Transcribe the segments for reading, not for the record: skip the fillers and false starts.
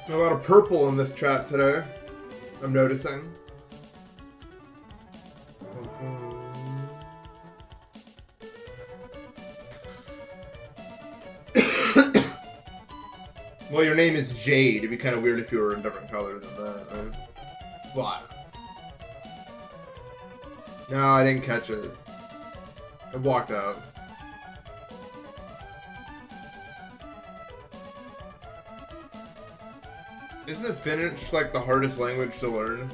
A lot of purple in this chat today, I'm noticing. Well, your name is Jade. It'd be kind of weird if you were in different colors than that, right? What? No, I didn't catch it. I walked out. Isn't Finnish like the hardest language to learn?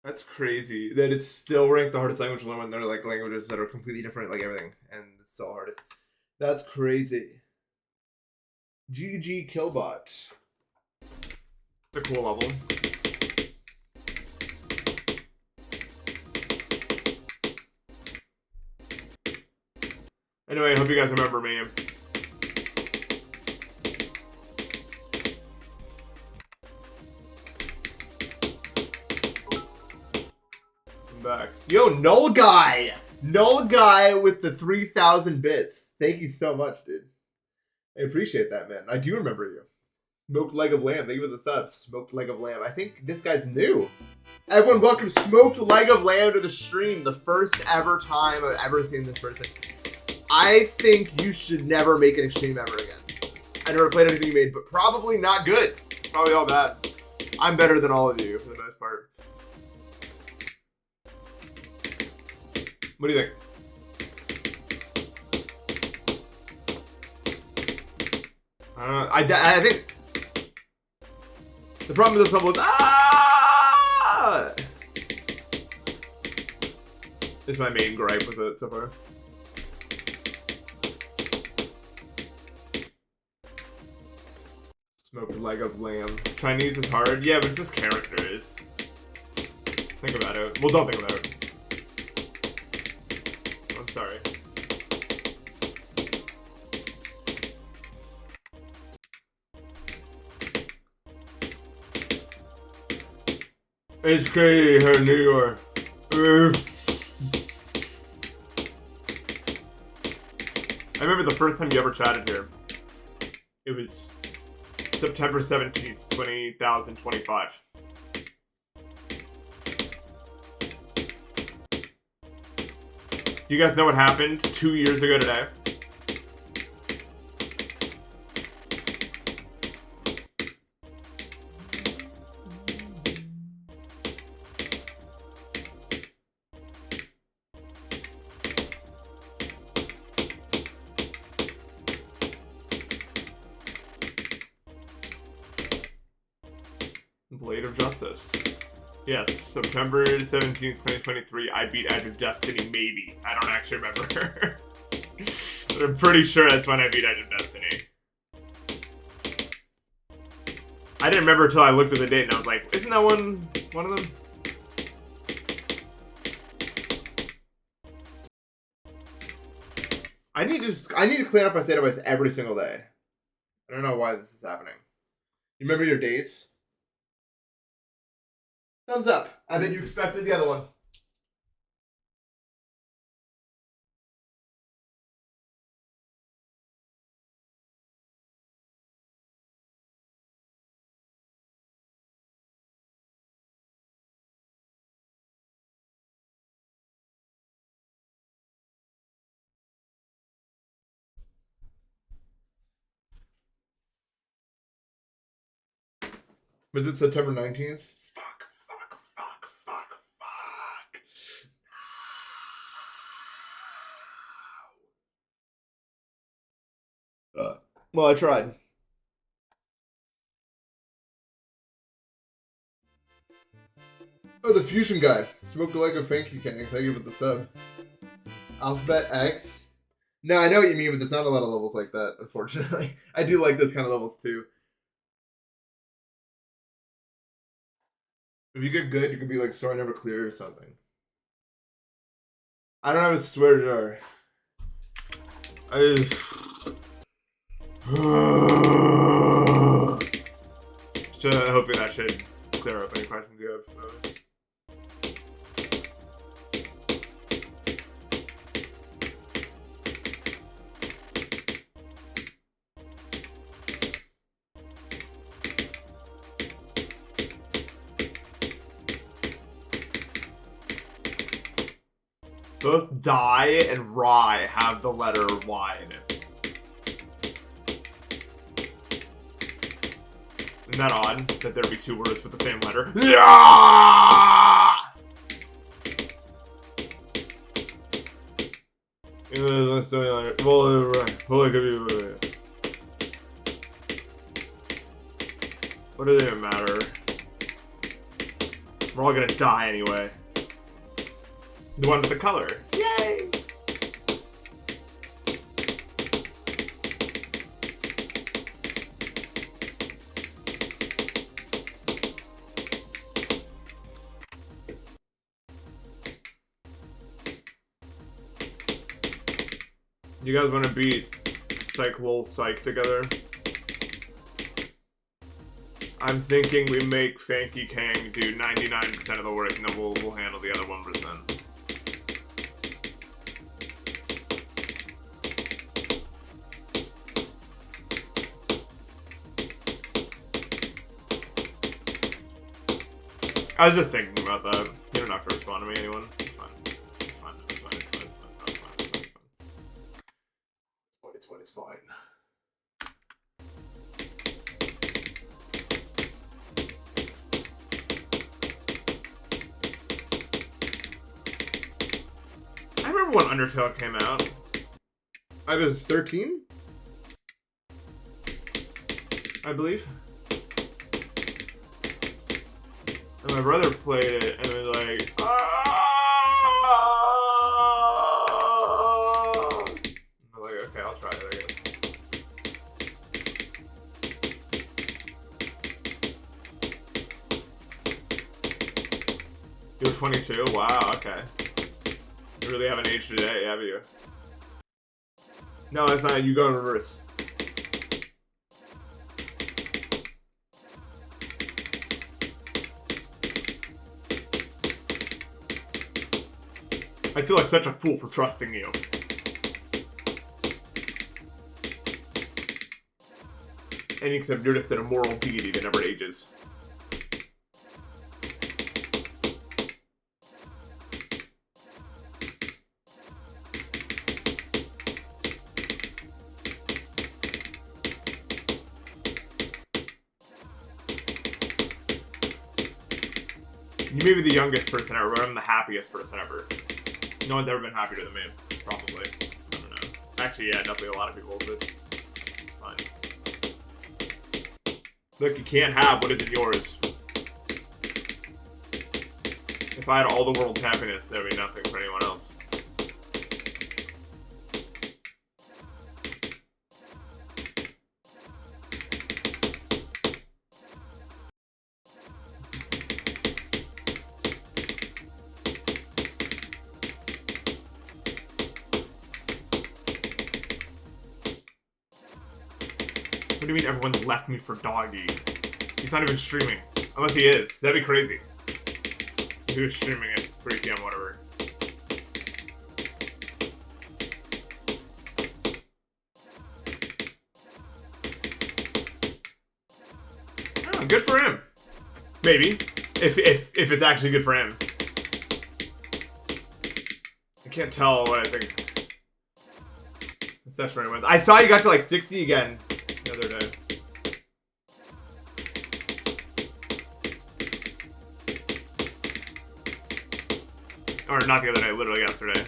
That's crazy that it's still ranked the hardest language to learn when they're like languages that are completely different, like everything, and it's still hardest. That's crazy. 𝐃𝐞𝐦𝐬𝐭. It's a cool level. Anyway, I hope you guys remember me. I'm back. Yo, Null Guy! Null Guy with the 3,000 bits. Thank you so much, dude. I appreciate that, man. I do remember you. Smoked Leg of Lamb. Thank you for the sub. Smoked Leg of Lamb. I think this guy's new. Everyone, welcome Smoked Leg of Lamb to the stream. The first ever time I've ever seen this person. I think you should never make an extreme ever again. I never played anything you made, but probably not good. Probably all bad. I'm better than all of you, for the most part. What do you think? I think the problem with this level is my main gripe with it so far. Smoked Leg of Lamb. Chinese is hard. Yeah, but it's just characters. Think about it. Well, don't think about it. I'm sorry. It's crazy here in New York. I remember the first time you ever chatted here. It was September 17th, 2025. Do you guys know what happened 2 years ago today? Blade of Justice. Yes, September 17th, 2023, I beat Edge of Destiny, maybe. I don't actually remember. But I'm pretty sure that's when I beat Edge of Destiny. I didn't remember until I looked at the date and I was like, isn't that one of them? I need to clean up my database every single day. I don't know why this is happening. You remember your dates? Thumbs up. I bet you expected the other one. Was it September 19th? Fuck. Well, I tried. Oh, the fusion guy. Smoked Leg of 𝐸𝐭. Thank you for the sub. Alphabet X. No, I know what you mean, but there's not a lot of levels like that, unfortunately. I do like those kind of levels, too. If you get good, you can be like, sorry, never clear or something. I don't have a swear jar. that should clear up any questions you have. Both die and rye have the letter Y in it. Isn't that odd that there'd be two words with the same letter? Yeah! What does it even matter? We're all gonna die anyway. The one with the color. Yay! You guys want to beat 𝐃𝐞𝐦𝐨𝐧 together? I'm thinking we make 𝐃𝐞𝐦𝐬𝐭 do 99% of the work, and then we'll handle the other 1%. I was just thinking about that. You don't have to respond to me, anyone. It's fine. It's fine. It's fine. It's fine. It's fine. It's fine. It's fine. It's fine. I remember when Undertale came out. I was 13? I believe. And my brother played it, and it was like, I'm like, okay, I'll try it, I guess. You're 22? Wow, okay. You really haven't aged today, have you? No, that's not. You go in reverse. I feel like such a fool for trusting you. And except you're just an immoral deity that never ages. You may be the youngest person ever, but I'm the happiest person ever. No one's ever been happier than me, probably. I don't know. Actually, yeah, definitely a lot of people, but fine. Look, you can't have what isn't yours. If I had all the world's happiness, there'd be nothing for anyone else. What do you mean everyone's left me for Doggy? He's not even streaming. Unless he is. That'd be crazy. If he was streaming at 3 PM, whatever. Oh, good for him. Maybe. If it's actually good for him. I can't tell what I think. The session right went. I saw you got to like 60 again. The other day. Or not the other day, literally yesterday.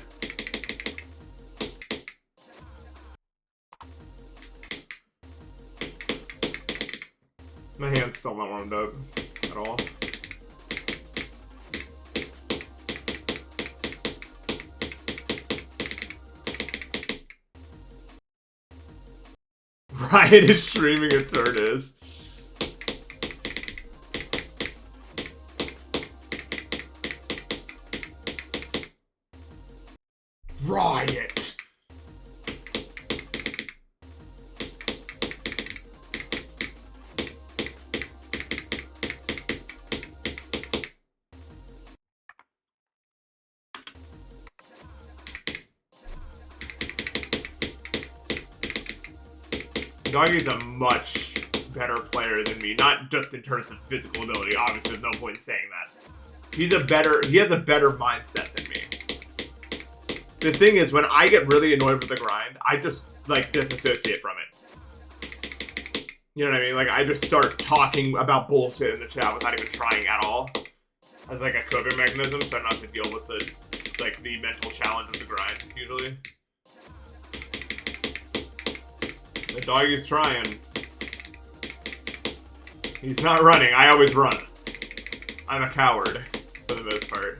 My hand's still not warmed up at all. Ryan is streaming a Turtis. Riot. Doggy's a much better player than me, not just in terms of physical ability. Obviously, there's no point in saying that. He has a better mindset than me. The thing is, when I get really annoyed with the grind, I just, like, disassociate from it. You know what I mean? Like, I just start talking about bullshit in the chat without even trying at all. As, like, a coping mechanism, so I don't have to deal with the, like, the mental challenge of the grind, usually. The doggy's trying. He's not running. I always run. I'm a coward, for the most part.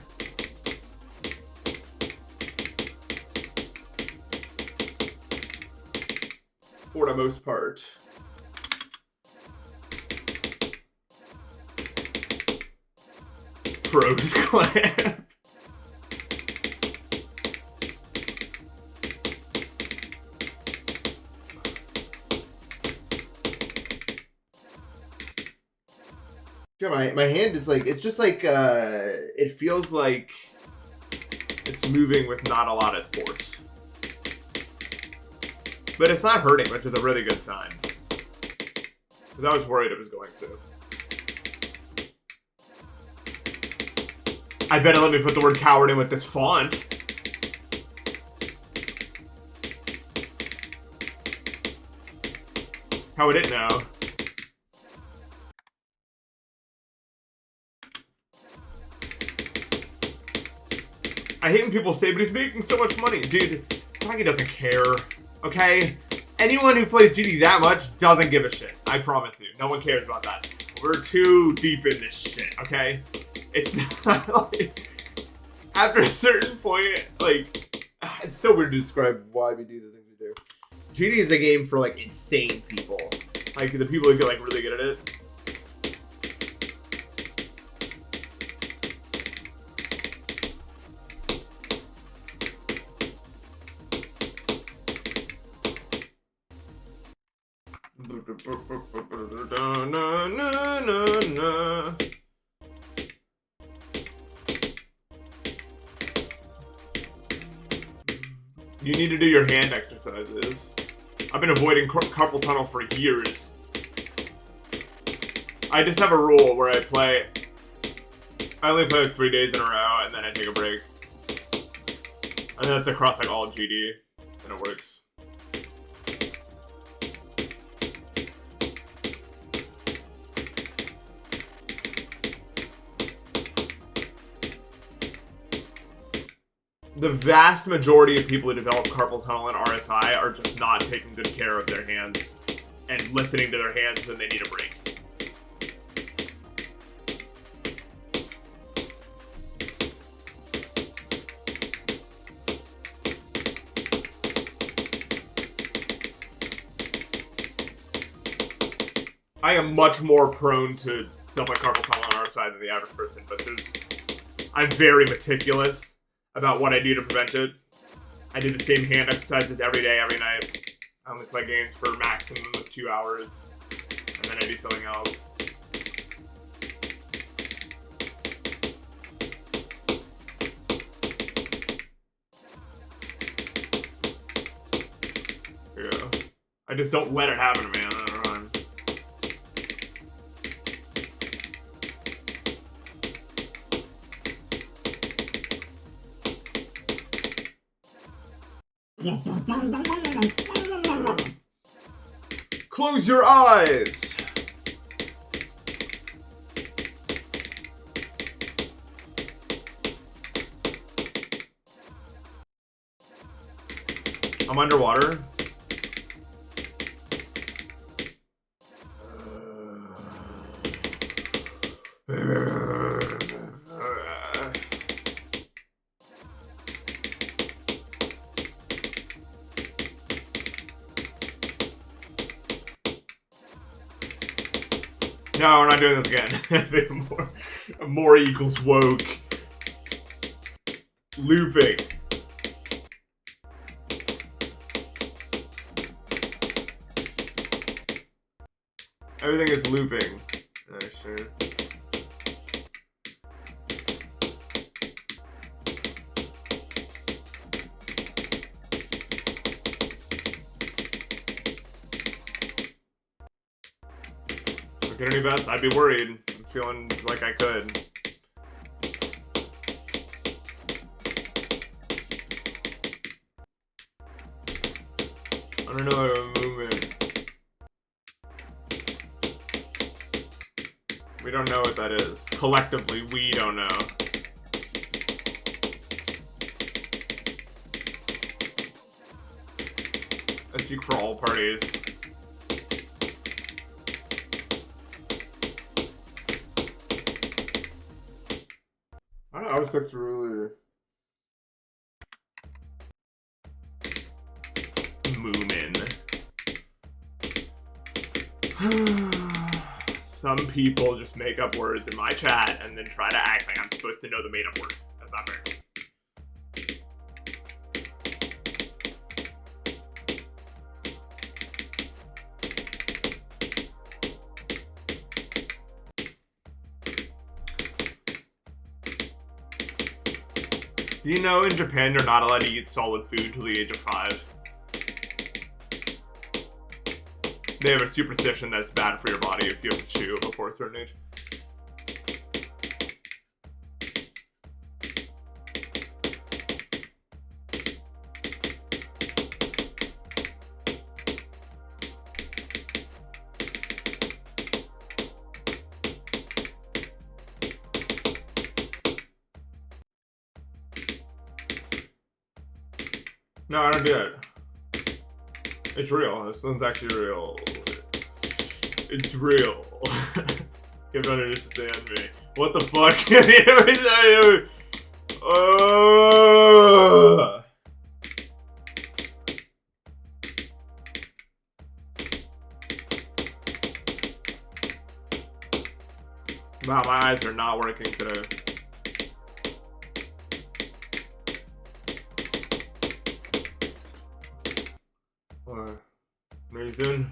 For the most part. Pros clan. Yeah, my hand is like, it's just like, it feels like it's moving with not a lot of force. But it's not hurting, which is a really good sign. Because I was worried it was going to. I bet it let me put the word coward in with this font. How would it know? I hate when people say, but he's making so much money. Dude, Frankie doesn't care, okay? Anyone who plays GD that much doesn't give a shit. I promise you. No one cares about that. We're too deep in this shit, okay? It's not like... After a certain point, like... It's so weird to describe why we do the things we do. GD is a game for, like, insane people. Like, the people who get, like, really good at it. You need to do your hand exercises. I've been avoiding carpal tunnel for years. I just have a rule where I only play like 3 days in a row and then I take a break. And that's across like all GD, and it works. The vast majority of people who develop carpal tunnel and RSI are just not taking good care of their hands and listening to their hands when they need a break. I am much more prone to stuff like carpal tunnel and RSI than the average person, but I'm very meticulous about what I do to prevent it. I do the same hand exercises every day, every night. I only play games for a maximum of 2 hours, and then I do something else. Yeah. I just don't let it happen to me. I don't know. Close your eyes. I'm underwater. No, we're not doing this again. more equals woke. Looping. Everything is looping. Oh, sure. Get any bets? I'd be worried. I'm feeling like I could. I don't know a movement. We don't know what that is. Collectively, we don't know. I speak for all parties. I was clicked really Moomin. Some people just make up words in my chat and then try to act like I'm supposed to know the made up word. That's not fair. Do you know in Japan you're not allowed to eat solid food till the age of 5? They have a superstition that it's bad for your body if you have to chew before a certain age. No, I don't do it. It's real. This one's actually real. It's real. You don't understand me. What the fuck? Wow, my eyes are not working today. Reason.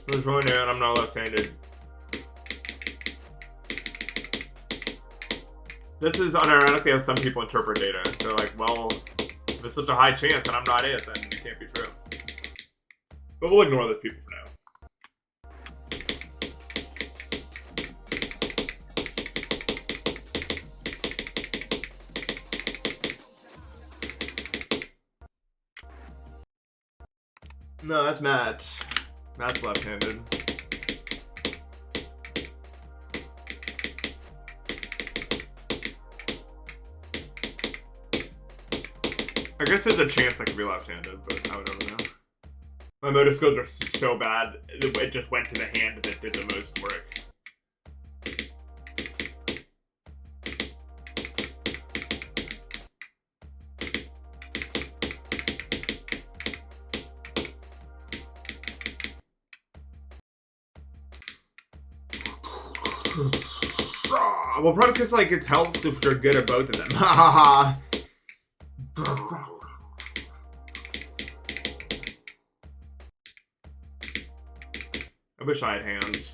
What's going on? I'm not left-handed. This is unironically how some people interpret data. They're like, well, if it's such a high chance and I'm not it, then it can't be true. But we'll ignore those people for now. No, that's Matt. Matt's left-handed. I guess there's a chance I could be left-handed, but I would never know. My motor skills are so bad, it just went to the hand that did the most work. Well, probably because like it helps if you're good at both of them. Ha ha. I wish I had hands.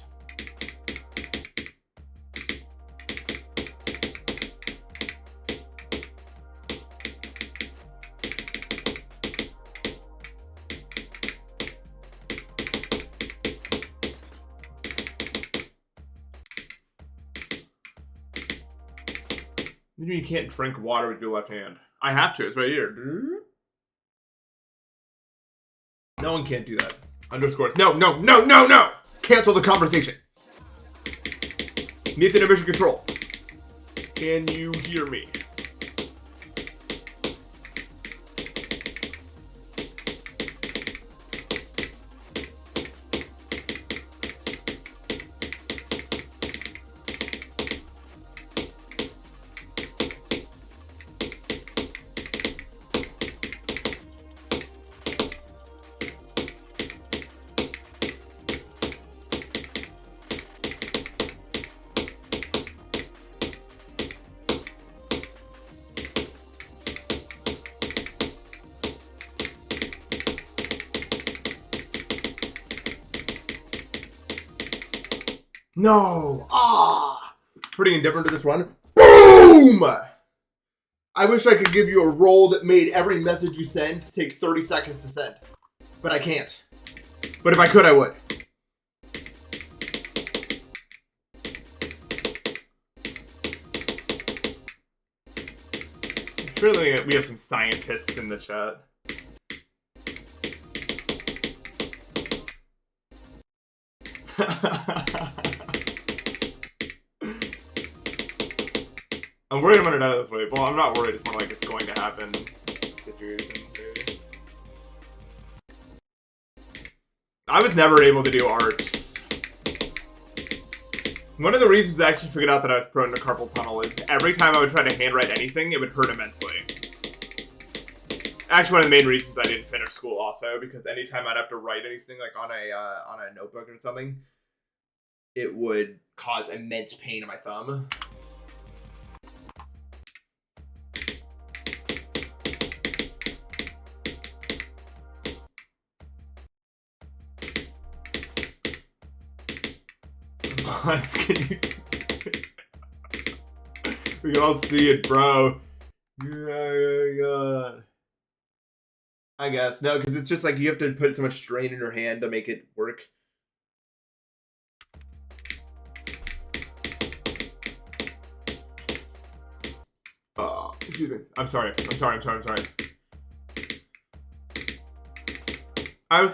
You can't drink water with your left hand. I have to. It's right here. No one can't do that. Underscores. No, no, no, no, no! Cancel the conversation. Needs inhibition control. Can you hear me? No! Ah! Pretty indifferent to this run. Boom! I wish I could give you a roll that made every message you send take 30 seconds to send. But I can't. But if I could, I would. Apparently we have some scientists in the chat. I'm worried I'm gonna die this way. Well, I'm not worried. It's more like it's going to happen. I was never able to do art. One of the reasons I actually figured out that I was prone to carpal tunnel is every time I would try to handwrite anything, it would hurt immensely. Actually, one of the main reasons I didn't finish school also, because anytime I'd have to write anything like on a notebook or something, it would cause immense pain in my thumb. Can you we can all see it, bro. God. I guess. No, because it's just like you have to put so much strain in your hand to make it work. Oh, excuse me. I'm sorry. I always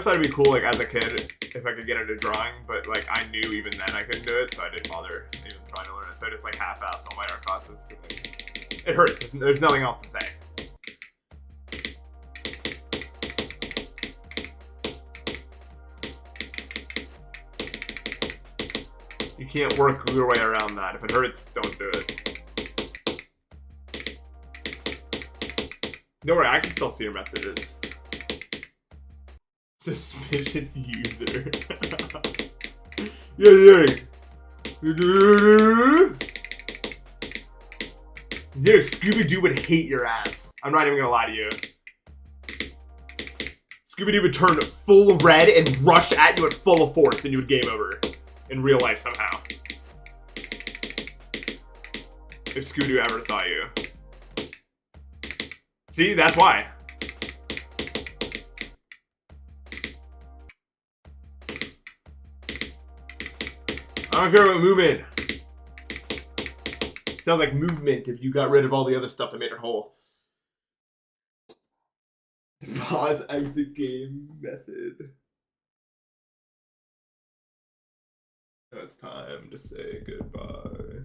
thought it'd be cool, like, as a kid, if I could get into drawing, but, like, I knew even then I couldn't do it, so I didn't bother even trying to learn it. So I just, like, half-assed all my art classes, because it hurts. There's nothing else to say. You can't work your way around that. If it hurts, don't do it. Don't worry, I can still see your messages. Suspicious user. Yeah. Scooby-Doo would hate your ass. I'm not even gonna lie to you. Scooby-Doo would turn full red and rush at you at full of force, and you would game over. In real life, somehow. If Scooby-Doo ever saw you. See, that's why. I don't care about movement. Sounds like movement if you got rid of all the other stuff that made her whole. Vods exit game method. Now it's time to say goodbye.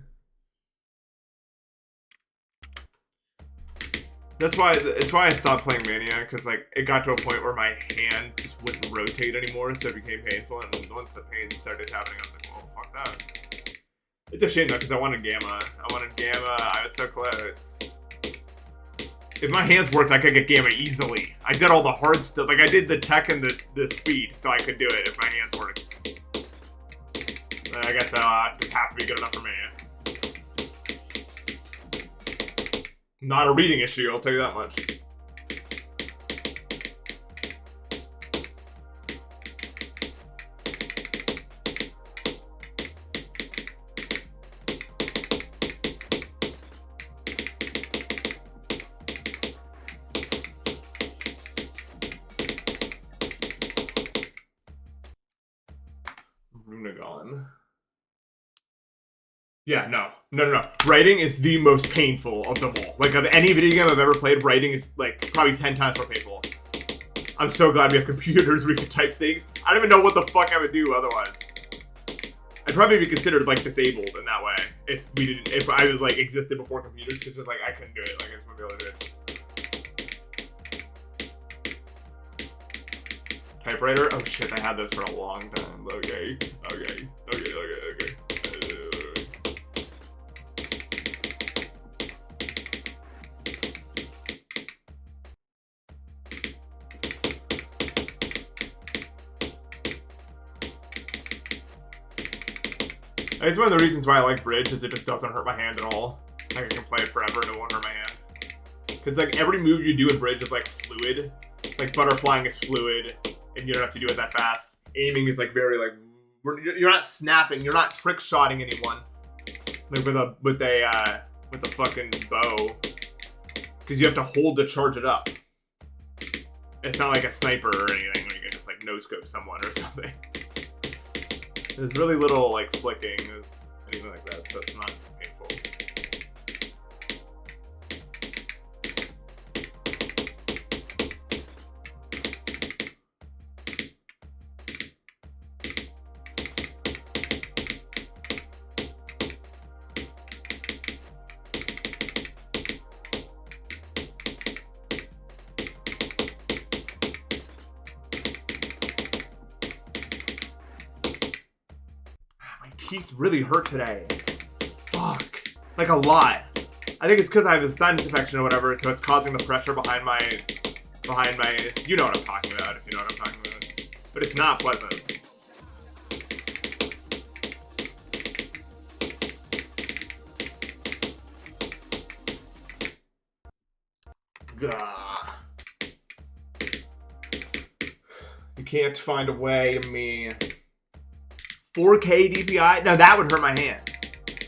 It's why I stopped playing Mania, because like it got to a point where my hand just wouldn't rotate anymore, so it became painful. And once the pain started happening, I was like, well, fuck that. It's a shame though, because I wanted Gamma. I was so close. If my hands worked, I could get Gamma easily. I did all the hard stuff. Like I did the tech and the speed, so I could do it if my hands worked. I guess that just have to be good enough for me. Not a reading issue, I'll tell you that much. Runagon. Yeah, no. Writing is the most painful of them all. Like, of any video game I've ever played, writing is, like, probably 10 times more painful. I'm so glad we have computers where we can type things. I don't even know what the fuck I would do otherwise. I'd probably be considered, like, disabled in that way. If I was, like, existed before computers, because it's like, I couldn't do it. Like, I just wouldn't be able to do it. Typewriter? Oh shit, I had those for a long time. Okay. It's one of the reasons why I like Bridge, is it just doesn't hurt my hand at all. Like, I can play it forever and it won't hurt my hand. Because, like, every move you do in Bridge is, like, fluid. Like, butterflying is fluid, and you don't have to do it that fast. Aiming is, like, very, like, you're not snapping, you're not trick-shotting anyone. Like, with the fucking bow. Because you have to hold to charge it up. It's not like a sniper or anything where you can just, like, no-scope someone or something. There's really little, like, flicking, anything like that, so it's not painful. teeth really hurt today. Fuck. Like a lot. I think it's because I have a sinus infection or whatever, so it's causing the pressure behind my, you know what I'm talking about, if you know what I'm talking about. But it's not pleasant. Gah. You can't find a way of me. 4K DPI? Now that would hurt my hand.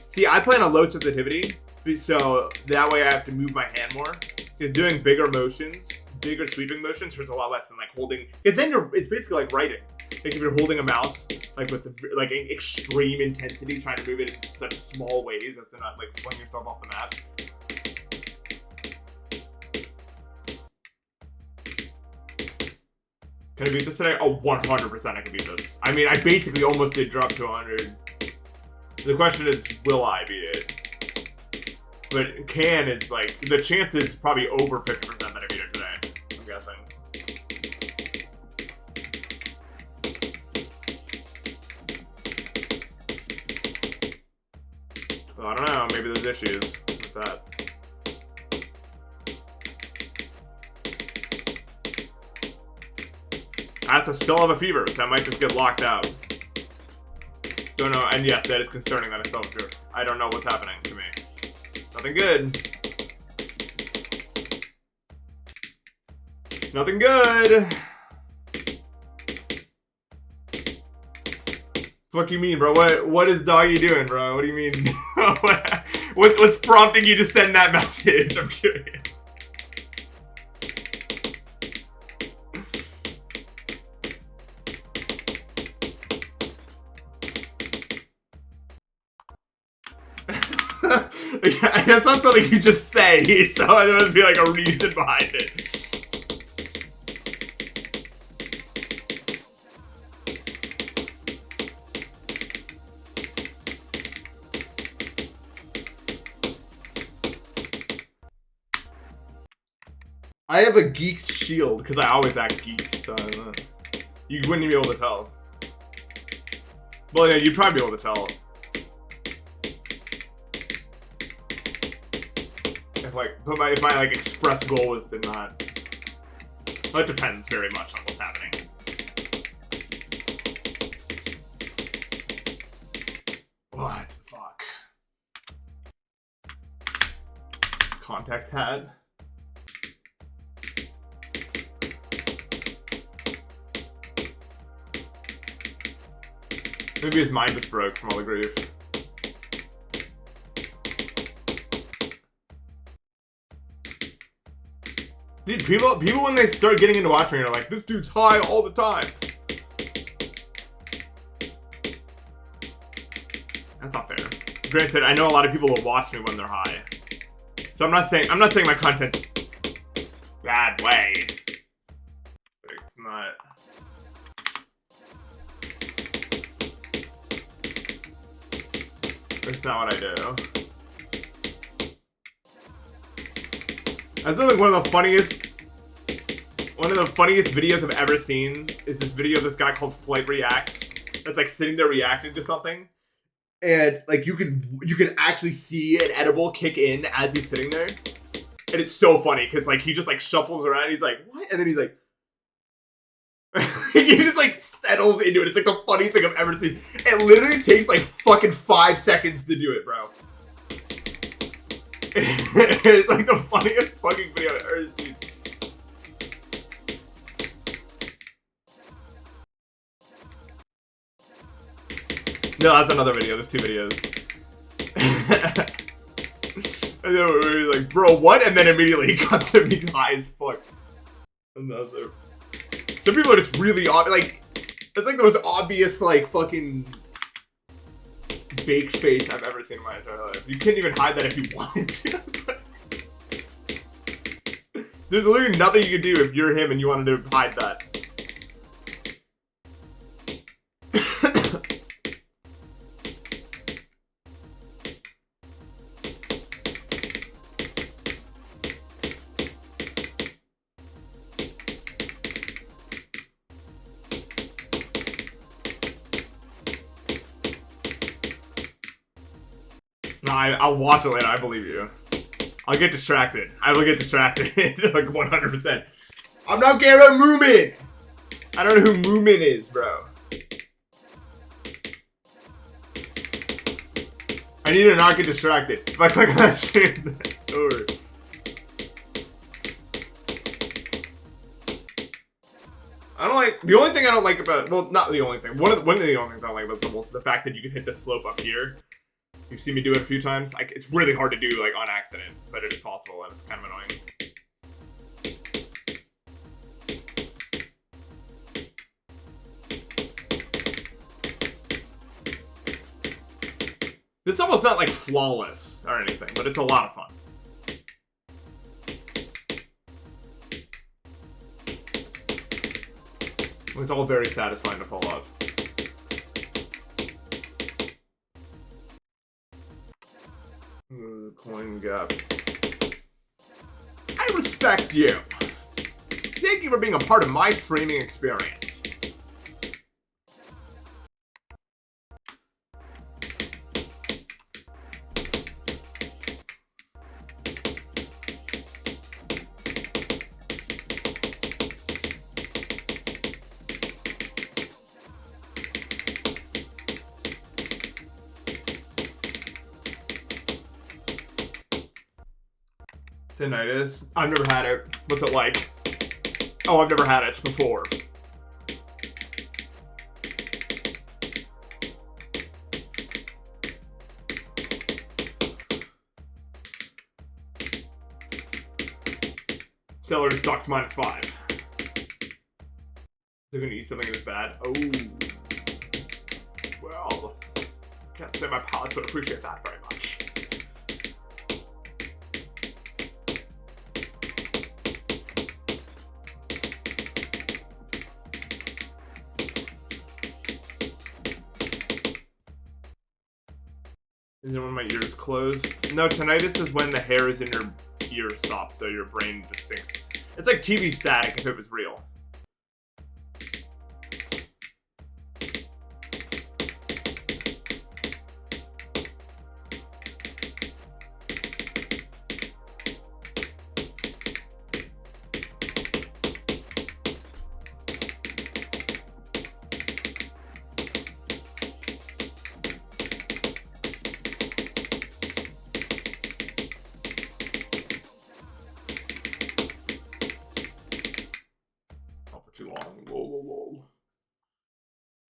See, I play on a low sensitivity, so that way I have to move my hand more. Because doing bigger motions, bigger sweeping motions, hurts a lot less than like holding. Because then it's basically like writing. Like if you're holding a mouse, like with like extreme intensity, trying to move it in such small ways as to not like fling yourself off the mat. Can I beat this today? Oh, 100% I can beat this. I mean, I basically almost did drop to 100. The question is, will I beat it? But can is like, the chance is probably over 50% that I beat it today, I'm guessing. Well, I don't know, maybe there's issues with that. I also still have a fever, so I might just get locked out. Don't know, and yes, that is concerning that I still have a fever. I don't know what's happening to me. Nothing good. Nothing good. Fuck you mean, bro? What is Doggy doing, bro? What do you mean? What's prompting you to send that message? I'm curious. Yeah, that's not something you just say, so there must be like a reason behind it. I have a geeked shield because I always act geek, so you wouldn't be able to tell. Well, yeah, you'd probably be able to tell. If my like express goal is to not. Well, it depends very much on what's happening. What the fuck? Context hat. Maybe his mind just broke from all the grief. Dude, people when they start getting into watching are like, this dude's high all the time. That's not fair. Granted, I know a lot of people will watch me when they're high. So I'm not saying my content's bad way. But it's not. That's not what I do. I still think one of the funniest videos I've ever seen is this video of this guy called Flight Reacts that's like sitting there reacting to something, and like you can actually see an edible kick in as he's sitting there, and it's so funny because like he just like shuffles around, he's like what, and then he's like he just like settles into it. It's like the funniest thing I've ever seen. It literally takes like fucking 5 seconds to do it, bro. It's like the funniest fucking video I've ever seen. No, that's another video. There's 2 videos. And then we're like, bro, what? And then immediately he cuts to me high as fuck. Another. Some people are just really like, it's like the most obvious like fucking baked face I've ever seen in my entire life. You couldn't even hide that if you wanted to. There's literally nothing you can do if you're him and you wanted to hide that. I'll watch it later. I believe you. I'll get distracted. I will get distracted. Like 100%. I'm not caring about Moomin. I don't know who Moomin is, bro. I need to not get distracted. If I click on that shit, over. I don't like, the only thing I don't like about, well, not the only thing. One of the only things I don't like about Zumble is the fact that you can hit the slope up here. You've seen me do it a few times. It's really hard to do, like, on accident, but it is possible, and it's kind of annoying. This almost not, like, flawless or anything, but it's a lot of fun. It's all very satisfying to pull off. Coin gap. I respect you. Thank you for being a part of my streaming experience. Tinnitus. I've never had it. What's it like? Oh, I've never had it before. Celery stocks -5. They're gonna eat something this bad. Oh. Well, can't say my palate would appreciate that very much. Is it when my ears close? No, tinnitus is when the hairs in your ear stop, so your brain just thinks. It's like TV static if it was real.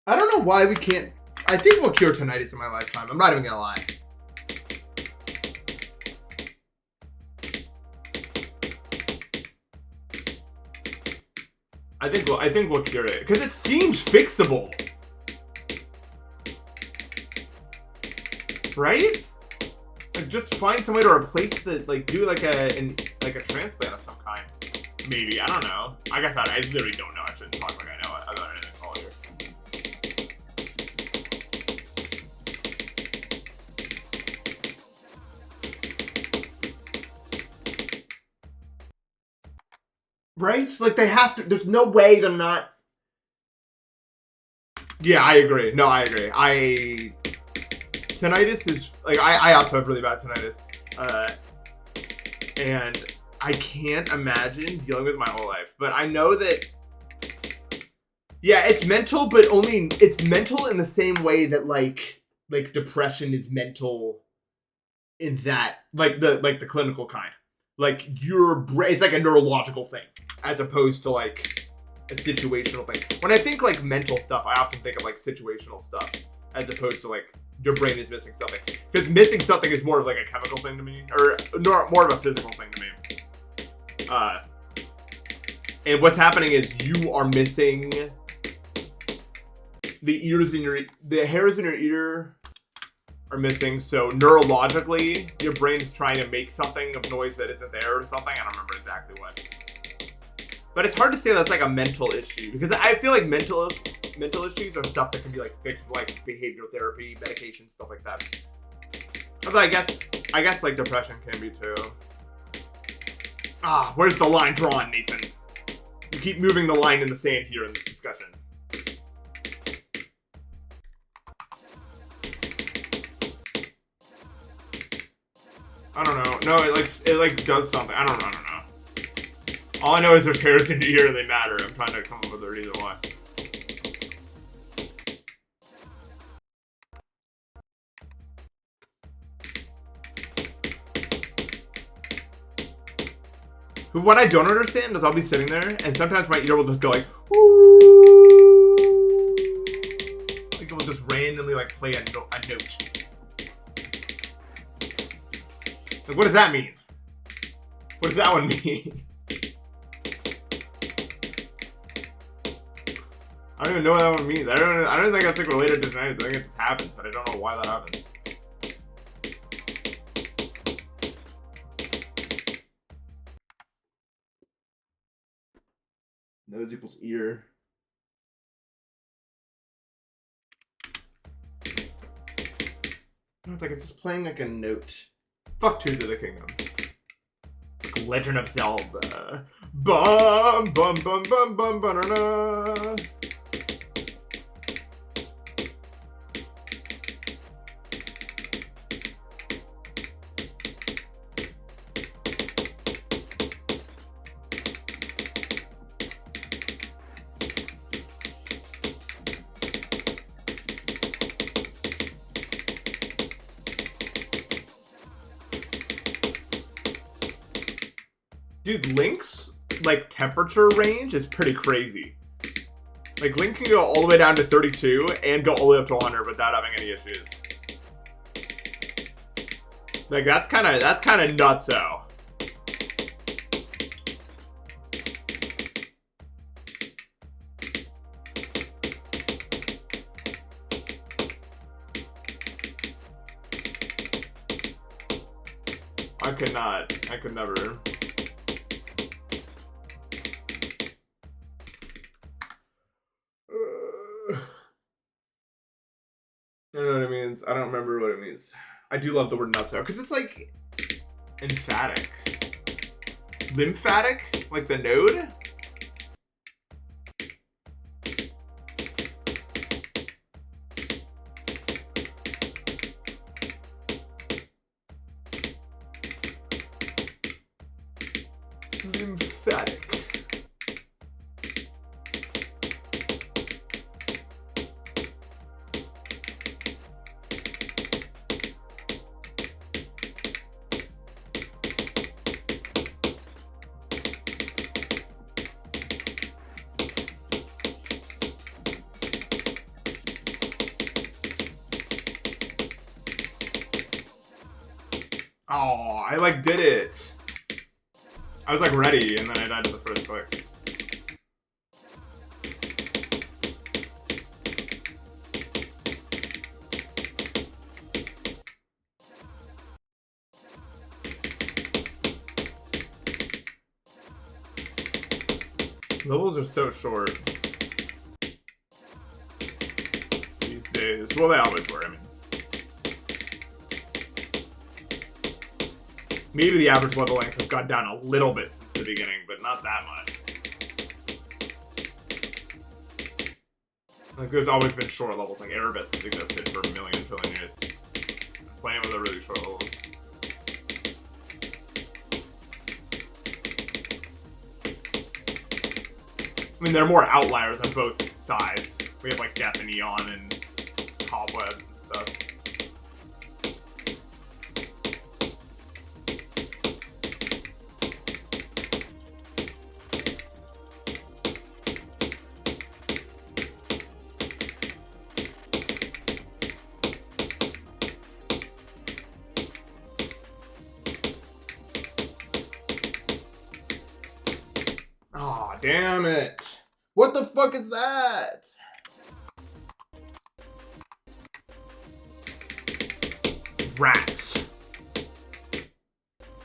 I don't know why we can't. I think we'll cure tinnitus in my lifetime. I'm not even gonna lie. I think we'll cure it because it seems fixable, right? Like just find some way to replace the do like a transplant of some kind. Maybe, I don't know. I guess I literally don't know. I shouldn't talk like I know it. I don't know anything called here. Right? Like they have to. There's no way they're not. Yeah, I agree. No, I agree. Tinnitus is like I also have really bad tinnitus, and I can't imagine dealing with my whole life. But I know that. Yeah, it's mental, but only it's mental in the same way that like depression is mental. In that the clinical kind. Like your brain, it's like a neurological thing, as opposed to like a situational thing. When I think like mental stuff, I often think of like situational stuff, as opposed to like your brain is missing something. Because missing something is more of like a chemical thing to me, or more of a physical thing to me. And what's happening is you are missing the hairs in your ear. Are missing, so neurologically your brain is trying to make something of noise that isn't there or something. I don't remember exactly what, but it's hard to say that's like a mental issue, because I feel like mental issues are stuff that can be like fixed with like behavioral therapy, medication, stuff like that. Although I guess like depression can be too. Where's the line drawn, Nathan? You keep moving the line in the sand here in this discussion. I don't know. No, it like does something. I don't know. All I know is there's hairs in here, they matter. I'm trying to come up with a reason why. What I don't understand is I'll be sitting there, and sometimes my ear will just go like, ooh. Like it will just randomly like play a note. Like, what does that mean? What does that one mean? I don't even know what that one means. I don't think that's like related to tonight. I think it just happens, but I don't know why that happens. Nose equals ear. It's like it's just playing like a note. Fuck Tears of the Kingdom. Like Legend of Zelda. Bum bum bum bum bum banana. Dude, Link's like temperature range is pretty crazy. Like Link can go all the way down to 32 and go all the way up to 100 without having any issues. Like that's kind of nutso. I could never. I don't know what it means. I don't remember what it means. I do love the word nutso because it's like emphatic. Lymphatic? Like the node? Lymphatic. Oh, I like did it. I was like ready and then I died at the first click. Levels are so short these days. Well, they always were, I mean. Maybe the average level length has gone down a little bit since the beginning, but not that much. Like, there's always been short levels, like Erebus has existed for a million years. Playing with a really short level. I mean, there are more outliers on both sides. We have like Death and Eon and Cobweb and stuff. Aw, damn it. What the fuck is that? Rats. Dude,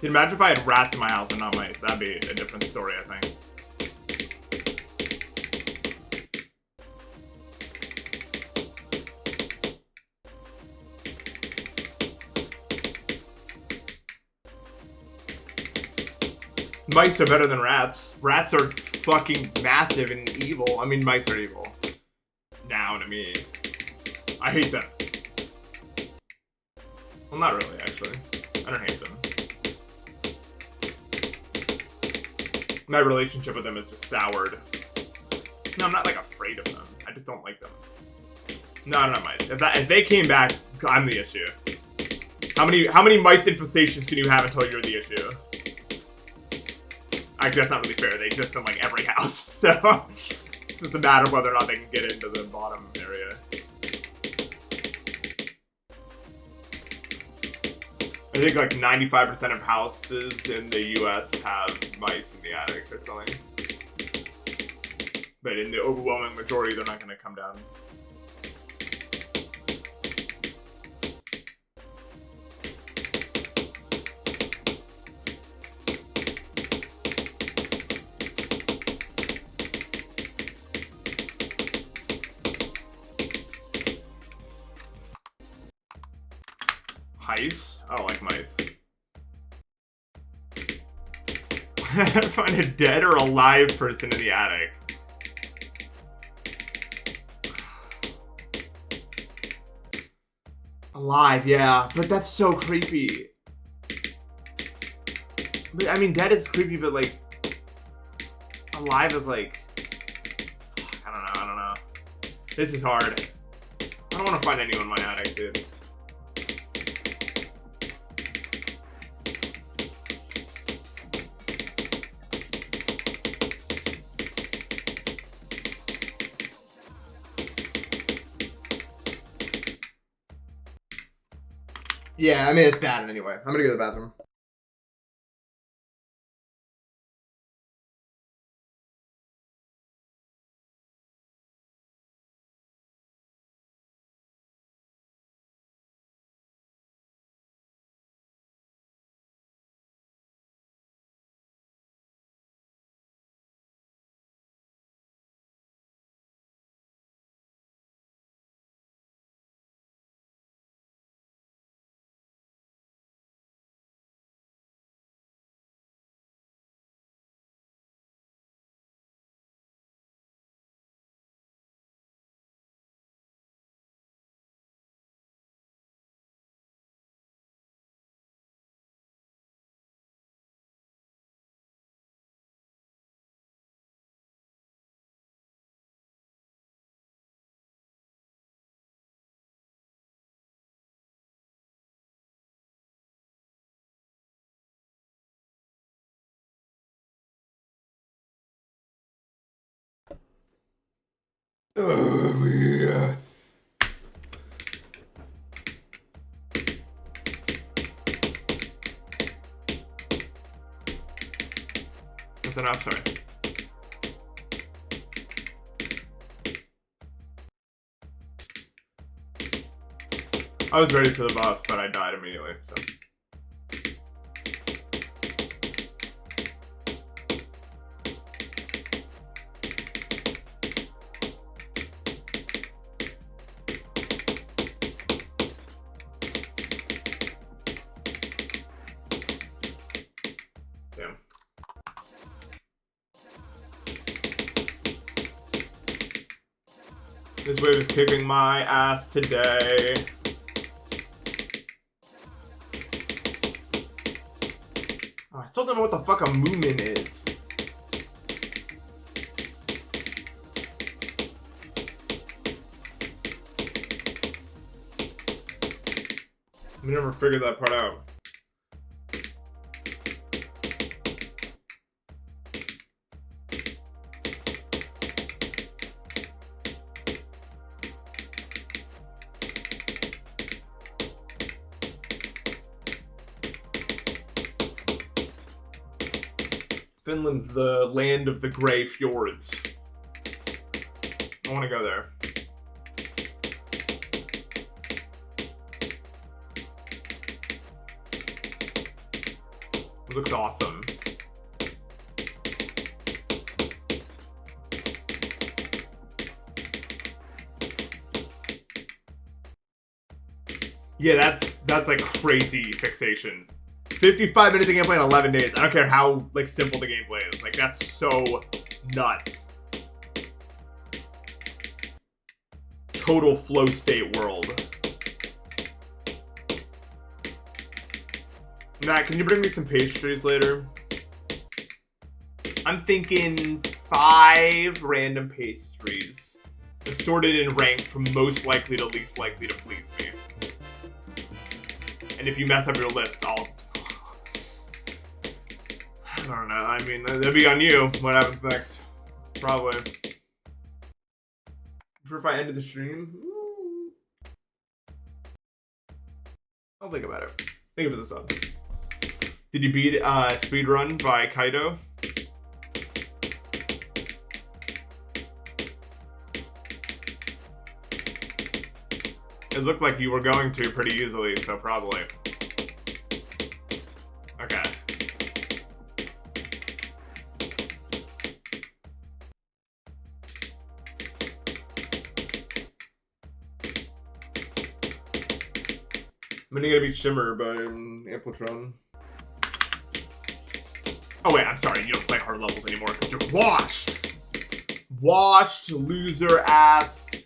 imagine if I had rats in my house and not mice. That'd be a different story, I think. Mice are better than rats. Rats are fucking massive and evil. I mean, mice are evil. Now to me. I hate them. Well, not really, actually. I don't hate them. My relationship with them is just soured. No, I'm not like afraid of them. I just don't like them. No, not mice. If they came back, I'm the issue. How many mice infestations can you have until you're the issue? Actually, that's not really fair. They exist in like every house, so it's just a matter of whether or not they can get into the bottom area. I think like 95% of houses in the US have mice in the attic or something. But in the overwhelming majority, they're not going to come down. Heist? I don't like mice. Find a dead or alive person in the attic. Alive, yeah, but that's so creepy. But, I mean, dead is creepy, but like, alive is like, I don't know. This is hard. I don't want to find anyone in my attic, dude. Yeah, I mean, it's bad anyway. I'm gonna go to the bathroom. Oh, yeah. That's enough, sorry. I was ready for the buff, but I died immediately, so. Damn. This wave is kicking my ass today. Oh, I still don't know what the fuck a movement is. We never figured that part out. Finland's the land of the gray fjords. I want to go there. It looks awesome. Yeah, that's like crazy fixation. 55 minutes of gameplay in 11 days. I don't care how like simple the gameplay is. Like that's so nuts. Total flow state world. Matt, can you bring me some pastries later? I'm thinking 5 random pastries, assorted and ranked from most likely to least likely to please me. And if you mess up your list, I don't know. I mean, that'd be on you. What happens next? Probably. If I ended the stream, I'll think about it. Think of it as up. Did you beat Speedrun by 𝐾𝐞𝐦𝐦𝐬𝐭? It looked like you were going to pretty easily, so probably. Okay. I'm gonna beat Shimmer by Amplitron. Oh wait, I'm sorry, you don't play hard levels anymore because you're washed! Washed, loser ass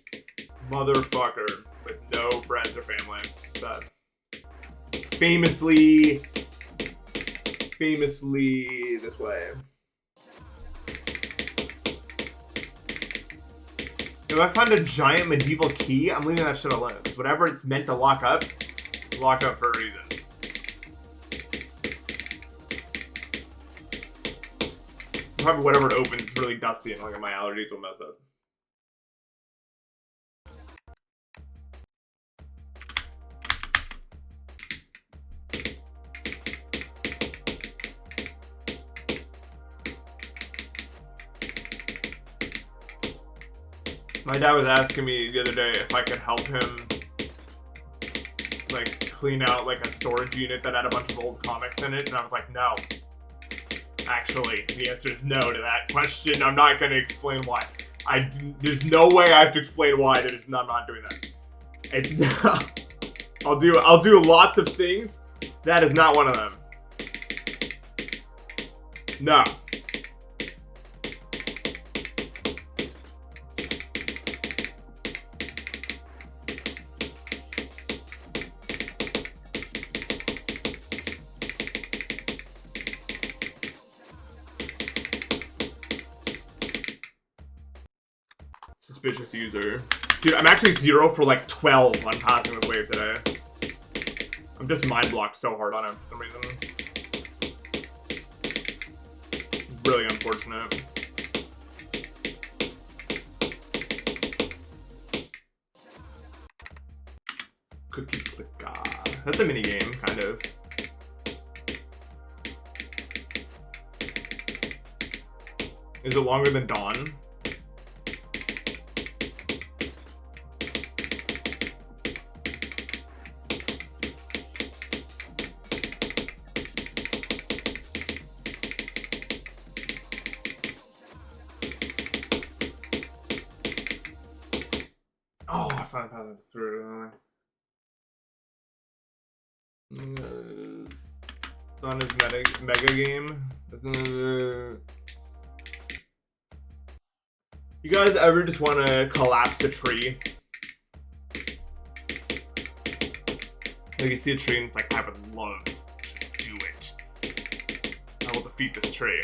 motherfucker with no friends or family. Sad. Famously this way. If I find a giant medieval key, I'm leaving that shit alone. Whatever it's meant to lock up for a reason. Probably whatever it opens is really dusty and like my allergies will mess up. My dad was asking me the other day if I could help him like clean out like a storage unit that had a bunch of old comics in it, and I was like, no. Actually, the answer is no to that question. I'm not going to explain why. There's no way I have to explain why. I'm not doing that. It's I'll do lots of things. That is not one of them. No. Suspicious user. Dude, I'm actually 0 for like 12 on passing with wave today. I'm just mind blocked so hard on him for some reason. Really unfortunate. 𝐾𝐞𝐦𝐬𝐭. That's a mini game, kind of. Is it longer than Dawn? Oh, I finally passed it through. On his mega game. You guys ever just want to collapse a tree? Like you see a tree and it's like, I would love to do it. I will defeat this tree.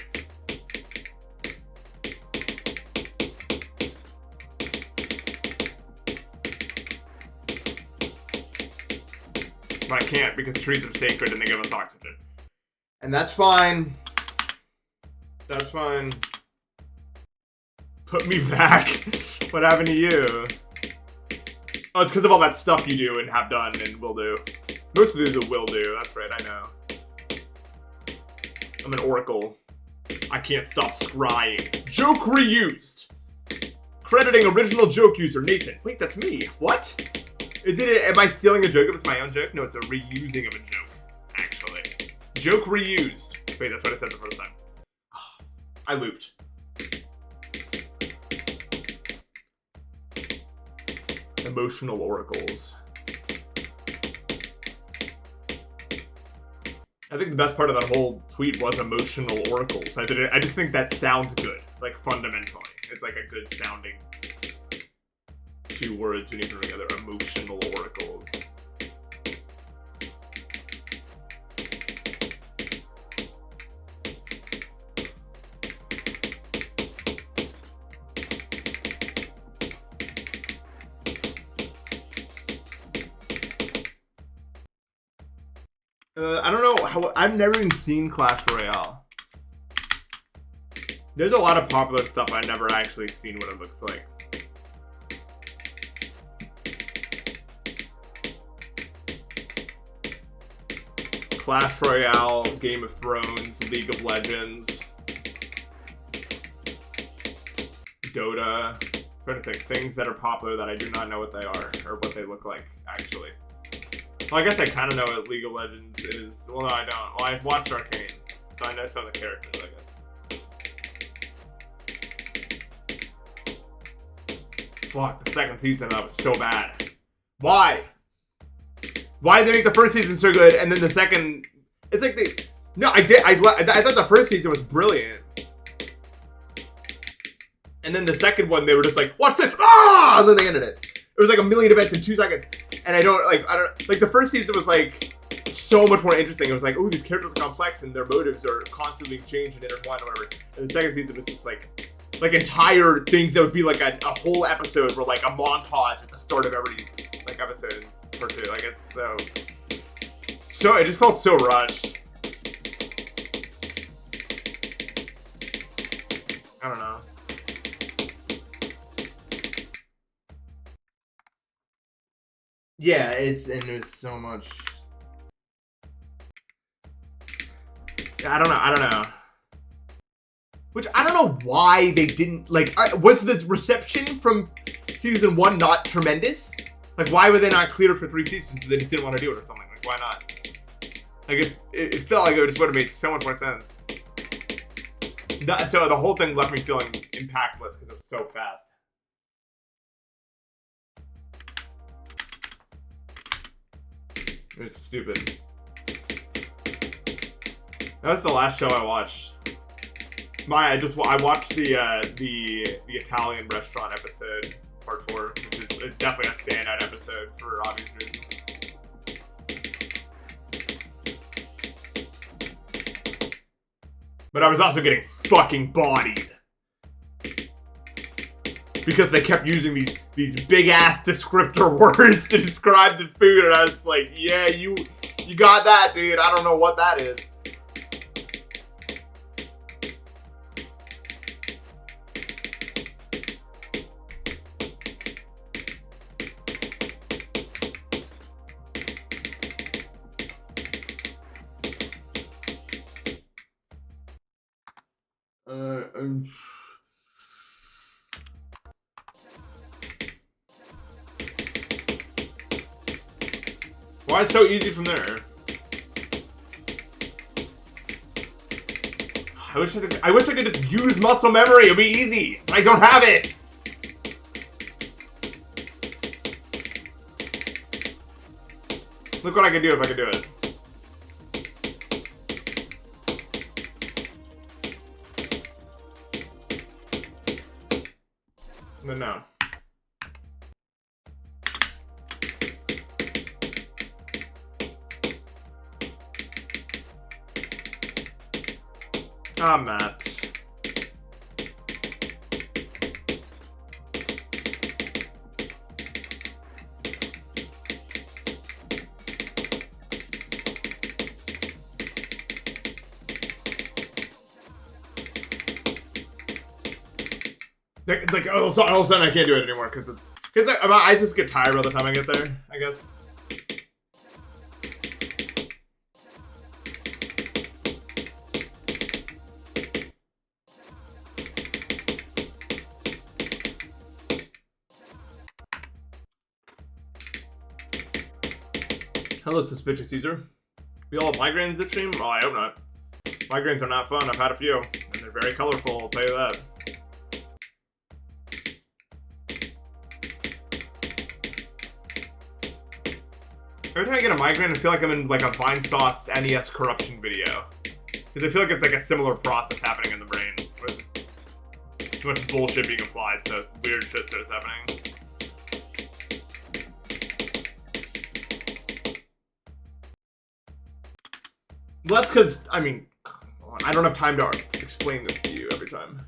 But I can't because trees are sacred and they give us oxygen. And that's fine. That's fine. Put me back. What happened to you? Oh, it's because of all that stuff you do and have done and will do. Most of these are will do. That's right, I know. I'm an oracle. I can't stop scrying. Joke reused. Crediting original joke user Nathan. Wait, that's me. What? Is it? Am I stealing a joke if it's my own joke? No, it's a reusing of a joke, actually. Joke reused. Wait, that's what I said the first time. I looped. Emotional oracles. I think the best part of that whole tweet was emotional oracles. I just think that sounds good, like fundamentally. It's like a good sounding 2 words when you put together. Emotional oracles. I don't know how. I've never even seen Clash Royale. There's a lot of popular stuff I've never actually seen what it looks like. Clash Royale, Game of Thrones, League of Legends, Dota. I'm trying to think things that are popular that I do not know what they are or what they look like actually. Well, I guess I kind of know what League of Legends is. Well, no, I don't. Well, I've watched Arcane, so I know some of the characters, I guess. Fuck, the second season that was so bad. Why? Why did they make the first season so good and then the second? It's like they. No, I thought the first season was brilliant. And then the second one, they were just like, watch this! Ah! And then they ended it. It was like a million events in 2 seconds. And I don't, like the first season was like so much more interesting. It was like, oh, these characters are complex and their motives are constantly changed and intertwined or whatever. And the second season was just like entire things that would be like a whole episode were like a montage at the start of every like episode or two. Like it's so it just felt so rushed. I don't know. Yeah, and there's so much. I don't know. Which I don't know why they didn't like. Was the reception from season 1 not tremendous? Like, why were they not cleared for 3 seasons? They just didn't want to do it or something. Like, why not? Like, it felt like it just would have made so much more sense. So the whole thing left me feeling impactless because it was so fast. It was stupid. That was the last show I watched. I watched the Italian restaurant episode, part 4, which is definitely a standout episode for obvious reasons. But I was also getting fucking bodied because they kept using these big ass descriptor words to describe the food, and I was like, yeah, you got that, dude. I don't know what that is. Why it's so easy from there? I wish I could just use muscle memory. It'd be easy. I don't have it. Look what I could do if I could do it. But no. Ah, Matt. Like all of a sudden I can't do it anymore because my eyes just get tired by the time I get there, I guess. Hello, suspicious user. We all have migraines this stream? Oh, I hope not. Migraines are not fun. I've had a few, and they're very colorful, I'll tell you that. Every time I get a migraine, I feel like I'm in like a Vine Sauce NES corruption video. Because I feel like it's like a similar process happening in the brain. Where it's just too much bullshit being applied, so weird shit starts happening. Well, that's because, I mean, I don't have time to explain this to you every time.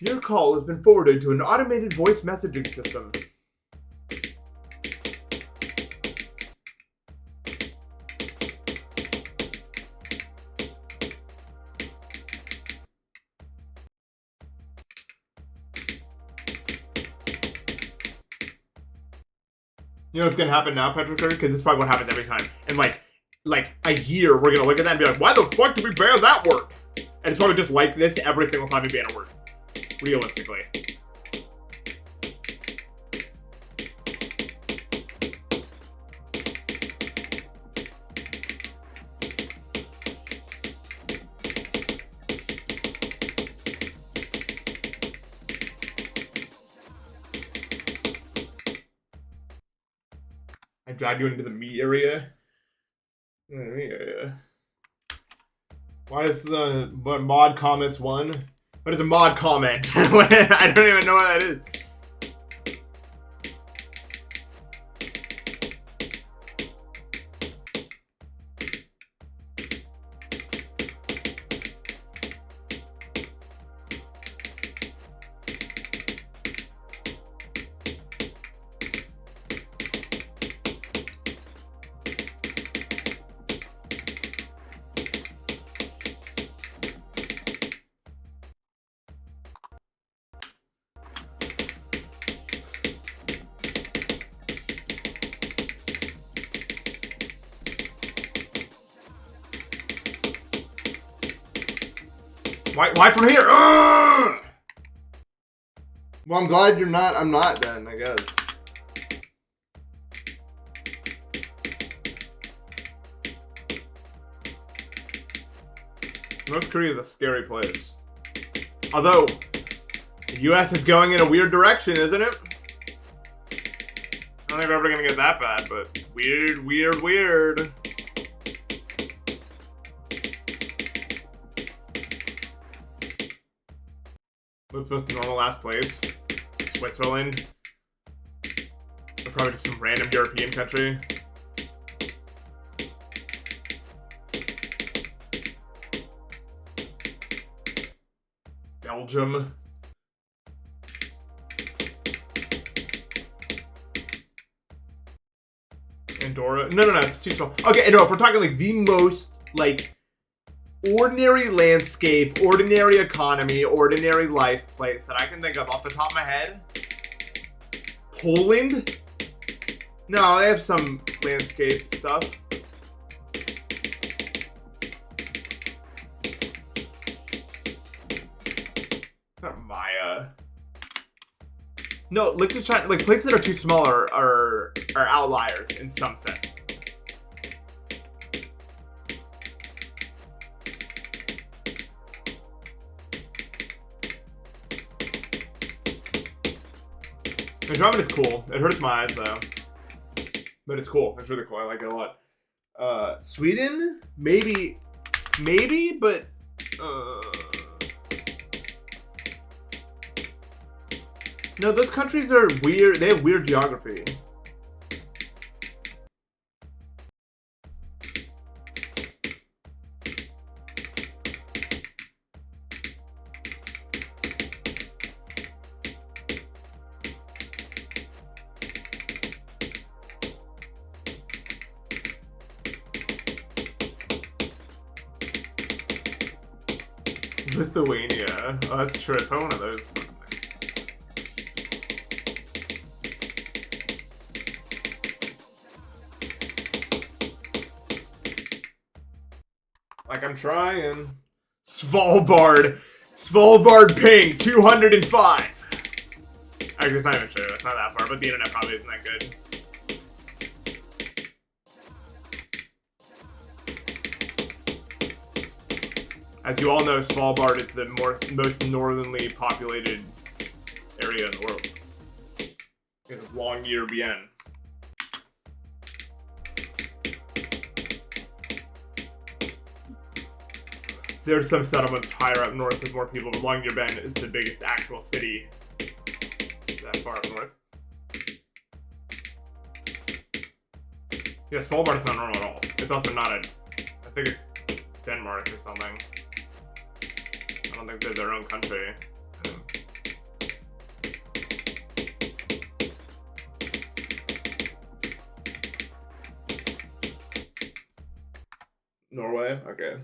Your call has been forwarded to an automated voice messaging system. You know what's gonna happen now, Patrick? Because this is probably what happens every time. And like a year, we're gonna look at that and be like, why the fuck did we ban that word? And it's probably just like this every single time we ban a word. Realistically. I dragged you into the me area. Why is the mod comments 1? What is a mod comment? I don't even know what that is. Why from here? Ugh! Well, I'm glad you're not. I'm not then, I guess. North Korea is a scary place. Although, the US is going in a weird direction, isn't it? I don't think we're ever gonna get that bad, but weird, weird, weird. What's supposed to normal last place? Switzerland? Or probably just some random European country. Belgium. Andorra. No, it's too small. Okay, no, if we're talking like the most like ordinary landscape, ordinary economy, ordinary life place that I can think of off the top of my head. Poland? No, they have some landscape stuff. Not Maya. No, Liechtenstein, like places that are too small are outliers in some sense. The drumming is cool. It hurts my eyes though. But it's cool. It's really cool. I like it a lot. Sweden? Maybe, but no, those countries are weird. They have weird geography. Lithuania. Oh, that's true. It's one of those. Like, I'm trying. Svalbard ping, 205. Actually, it's not even true. It's not that far, but the internet probably isn't that good. As you all know, Svalbard is the most northernly populated area in the world. It's 𝐬𝐡𝐢𝐬𝐭. There's some settlements higher up north with more people, but 𝐬𝐡𝐢𝐬𝐭 is the biggest actual city that far up north. Yeah, Svalbard is not normal at all. It's also not I think it's Denmark or something. I don't think they're their own country. Norway? Okay.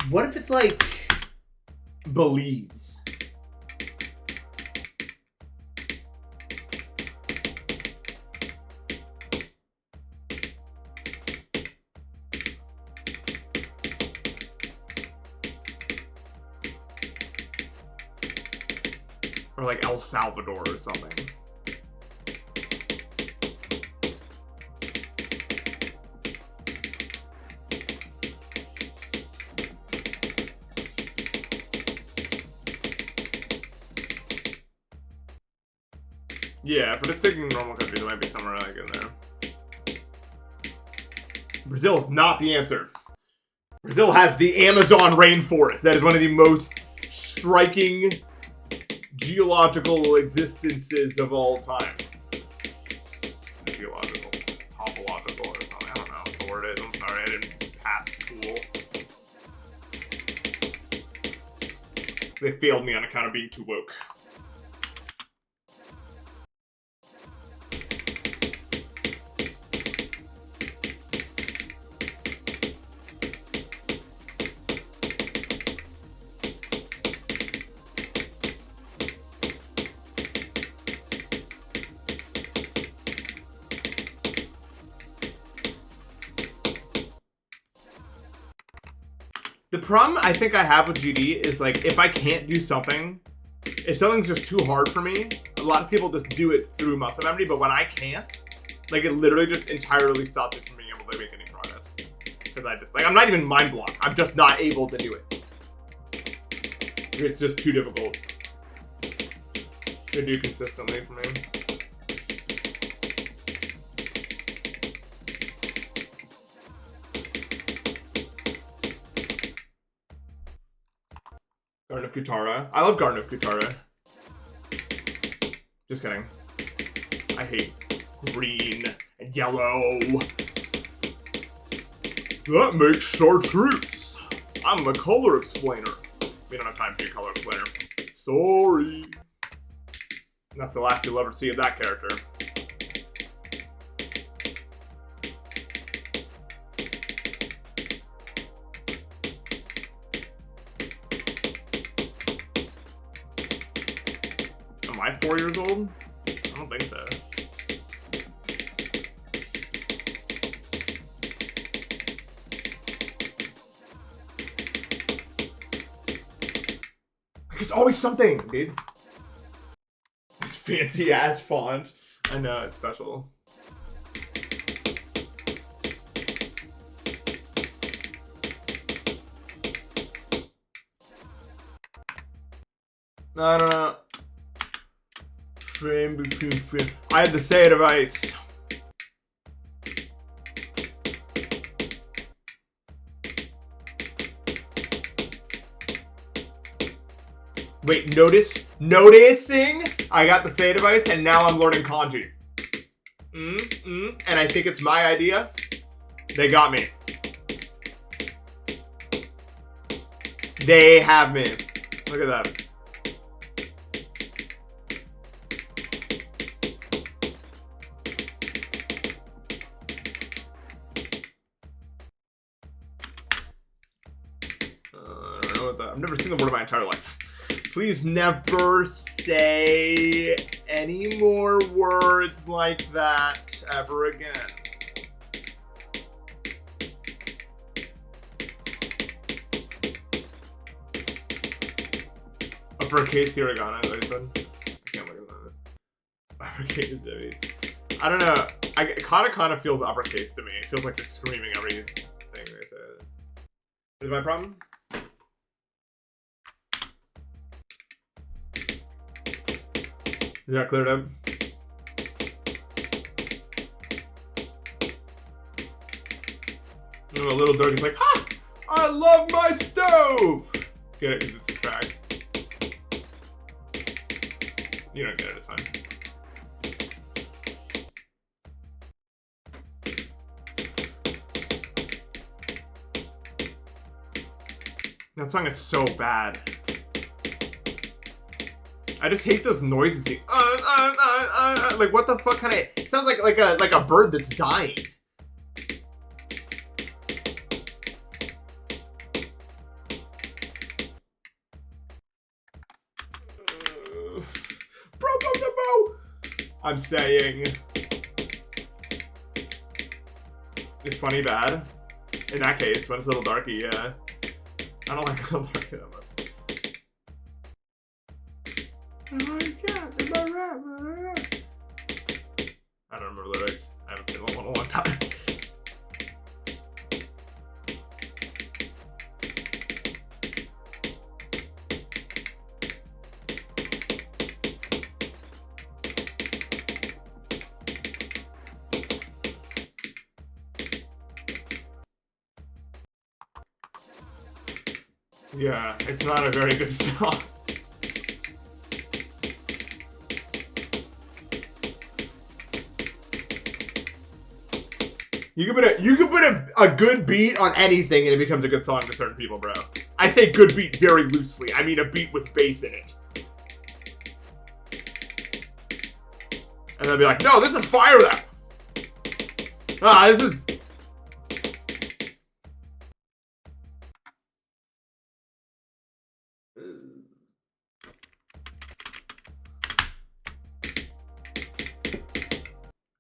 What if it's like Belize? Or like El Salvador or something. Yeah, but it's taking normal countries, it might be somewhere like in there. Brazil is not the answer. Brazil has the Amazon rainforest. That is one of the most striking geological existences of all time. Geological, topological, or something. I don't know what the word is. I'm sorry, I didn't pass school. They failed me on account of being too woke. The problem I think I have with GD is like, if I can't do something, if something's just too hard for me, a lot of people just do it through muscle memory, but when I can't, like it literally just entirely stops me from being able to make any progress. Because I just, like, I'm not even mind blocked. I'm just not able to do it. It's just too difficult to do consistently for me. Garden of 𝐬𝐡𝐢𝐬𝐭. I love Garden of 𝐬𝐡𝐢𝐬𝐭. Just kidding. I hate green and yellow. That makes chartreuse. I'm a color explainer. We don't have time for your color explainer. Sorry. That's the last you'll ever see of that character. Am I 4 years old? I don't think so. Like, it's always something, dude. This fancy ass font. I know, it's special. I don't know. Frame between frame. I had the say it of ice. Wait, noticing I got the say device and now I'm learning kanji. And I think it's my idea. They got me. They have me. Look at that. I don't know what that. I've never seen the word in my entire life. Please never say any more words like that ever again. Uppercase hiragana, is what I said. I can't look at that. Uppercase Debbie. I don't know. Katakana feels uppercase to me. It feels like they're screaming everything they say. Is my problem? Is that cleared up? A little dog is like, ha! I love my stove! Get it, because it's a track. You don't get it, it's fine. That song is so bad. I just hate those noises. Like what the fuck kind of? It sounds like a bird that's dying. I'm saying it's funny bad. In that case, when it's a little darky, yeah. I don't like a little darky that much. I like Yeah, it's not a very good song. You can put a good beat on anything and it becomes a good song to certain people, bro. I say good beat very loosely. I mean a beat with bass in it. And they'll be like, no, this is fire rap. Ah, this is...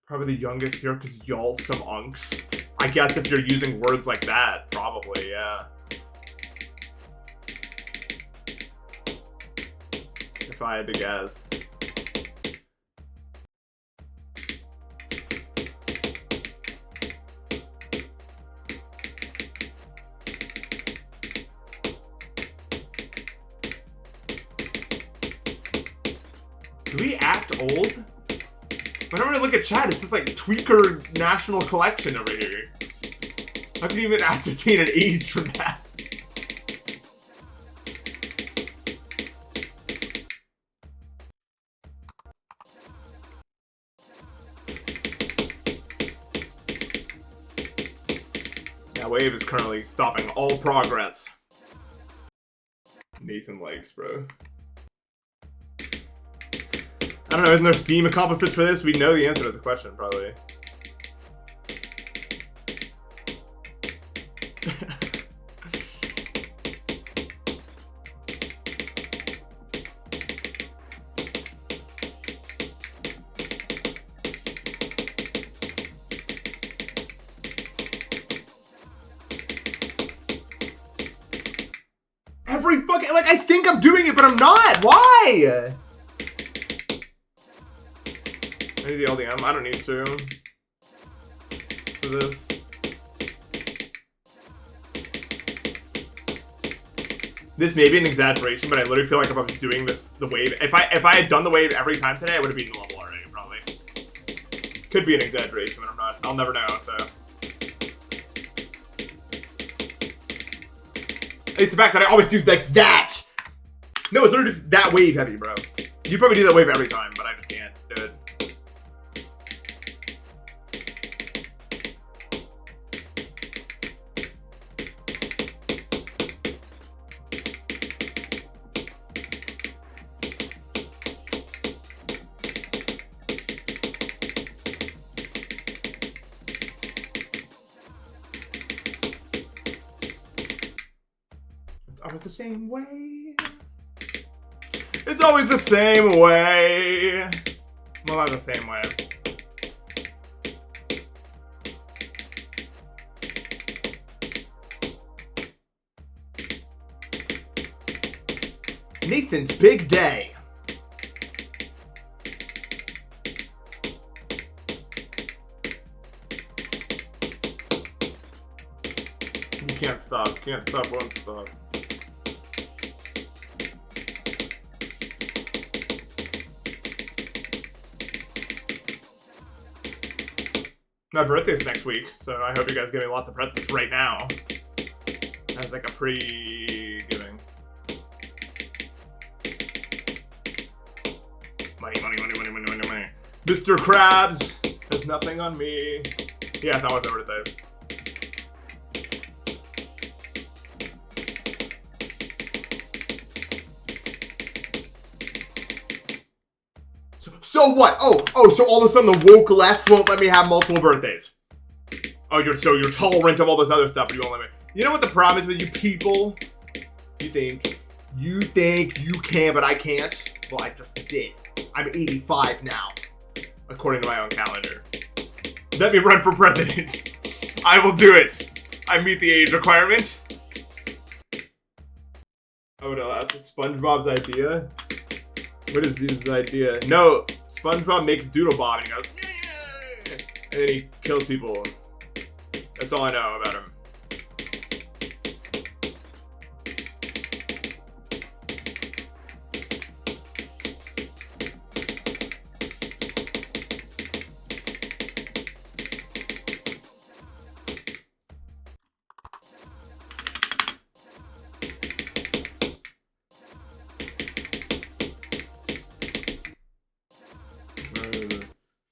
Probably the youngest here because 𝐬𝐡𝐢𝐬𝐭. I guess if you're using words like that, probably, yeah. If I had to guess. Do we act old? Whenever I look at chat, it's just like Tweaker National Collection over here. How can you even ascertain an age from that? That wave is currently stopping all progress. Nathan likes, bro. I don't know, isn't there Steam accomplishments for this? We know the answer to the question, probably. Every fucking, like, I think I'm doing it, but I'm not. Why? I need the LDM. I don't need to. For this. This may be an exaggeration, but I literally feel like if I was doing this, the wave, if I had done the wave every time today, I would have beaten the level already, probably. Could be an exaggeration, but I'm not. I'll never know, so. It's the fact that I always do like that. No, it's literally just that wave heavy, bro. You probably do that wave every time, but I just can't do it. It's the same way. It's always the same way. Well, not the same way. Nathan's big day. You can't stop. Can't stop. Won't stop. My birthday's next week, so I hope you guys give me lots of presents right now. As like a pre-giving. Money, money, money, money, money, money, money. Mr. Krabs has nothing on me. Yeah, it's always my birthday. So what? Oh, so all of a sudden the woke left won't let me have multiple birthdays. Oh, you're tolerant of all this other stuff, but you won't let me. You know what the problem is with you people? You think you can, but I can't? Well, I just did. I'm 85 now, according to my own calendar. Let me run for president. I will do it. I meet the age requirement. Oh no, that's SpongeBob's idea. What is his idea? No, SpongeBob makes Doodlebob and he goes, yeah, and then he kills people. That's all I know about him.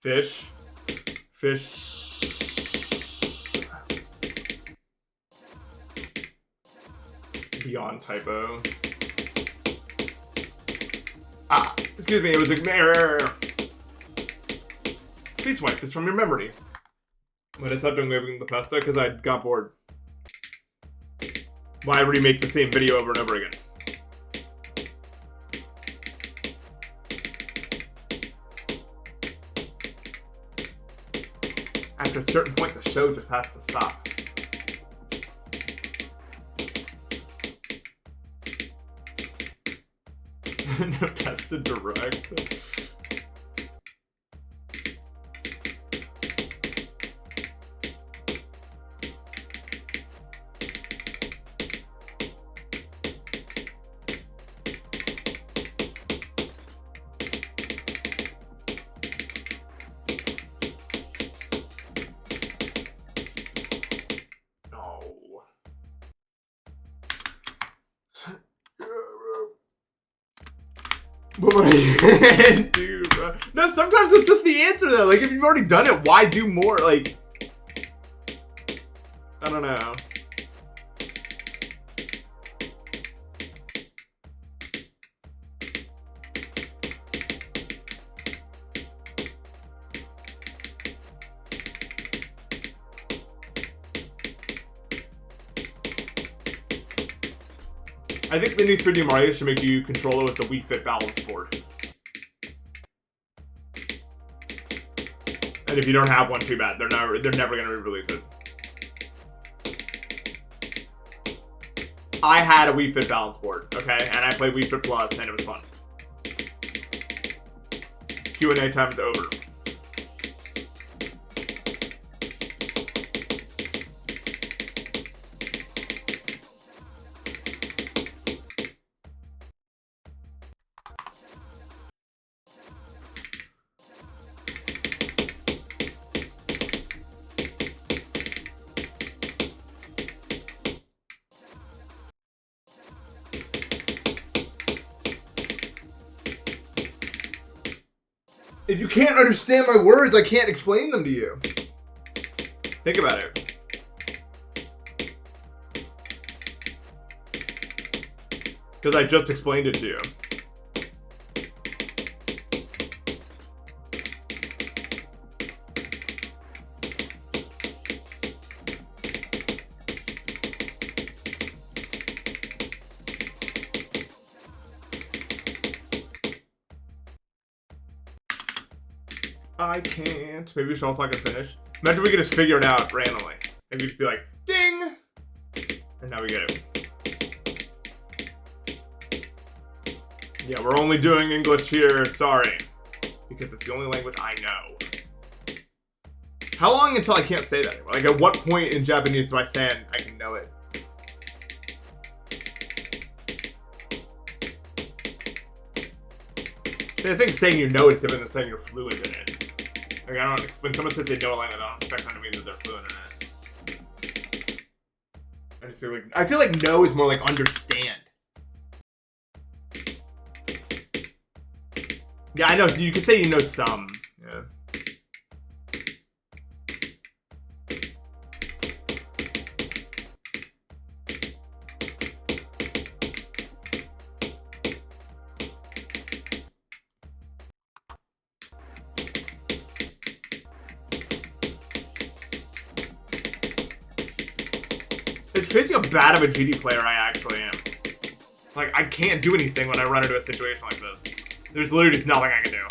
Fish. Beyond typo. Ah, excuse me, it was a error. Please wipe this from your memory. But I stopped doing Npesta because I got bored. Why remake the same video over and over again? After a certain point, the show just has to stop. Npesta direct. What would I do, bro? No, sometimes it's just the answer, though. Like, if you've already done it, why do more? Like, I don't know. I think the new 3D Mario should make you control it with the Wii Fit balance board. And if you don't have one, too bad. They're never going to re-release it. I had a Wii Fit balance board, okay? And I played Wii Fit Plus, and it was fun. Q&A time's over. If you can't understand my words, I can't explain them to you. Think about it. Because I just explained it to you. I can't. Maybe we should all talk and finish. Imagine we could just figure it out randomly. Maybe we'd be like, ding! And now we get it. Yeah, we're only doing English here. Sorry. Because it's the only language I know. How long until I can't say that anymore? Like, at what point in Japanese do I say I can know it? I think saying you know it's different than saying you're fluent in it. Like, I don't. When someone says they know a language, I don't expect them to mean that they're fluent in it. I feel like know is more like understand. Yeah, I know. You could say you know some. Yeah. It's crazy how bad of a GD player I actually am. Like, I can't do anything when I run into a situation like this. There's literally just nothing I can do.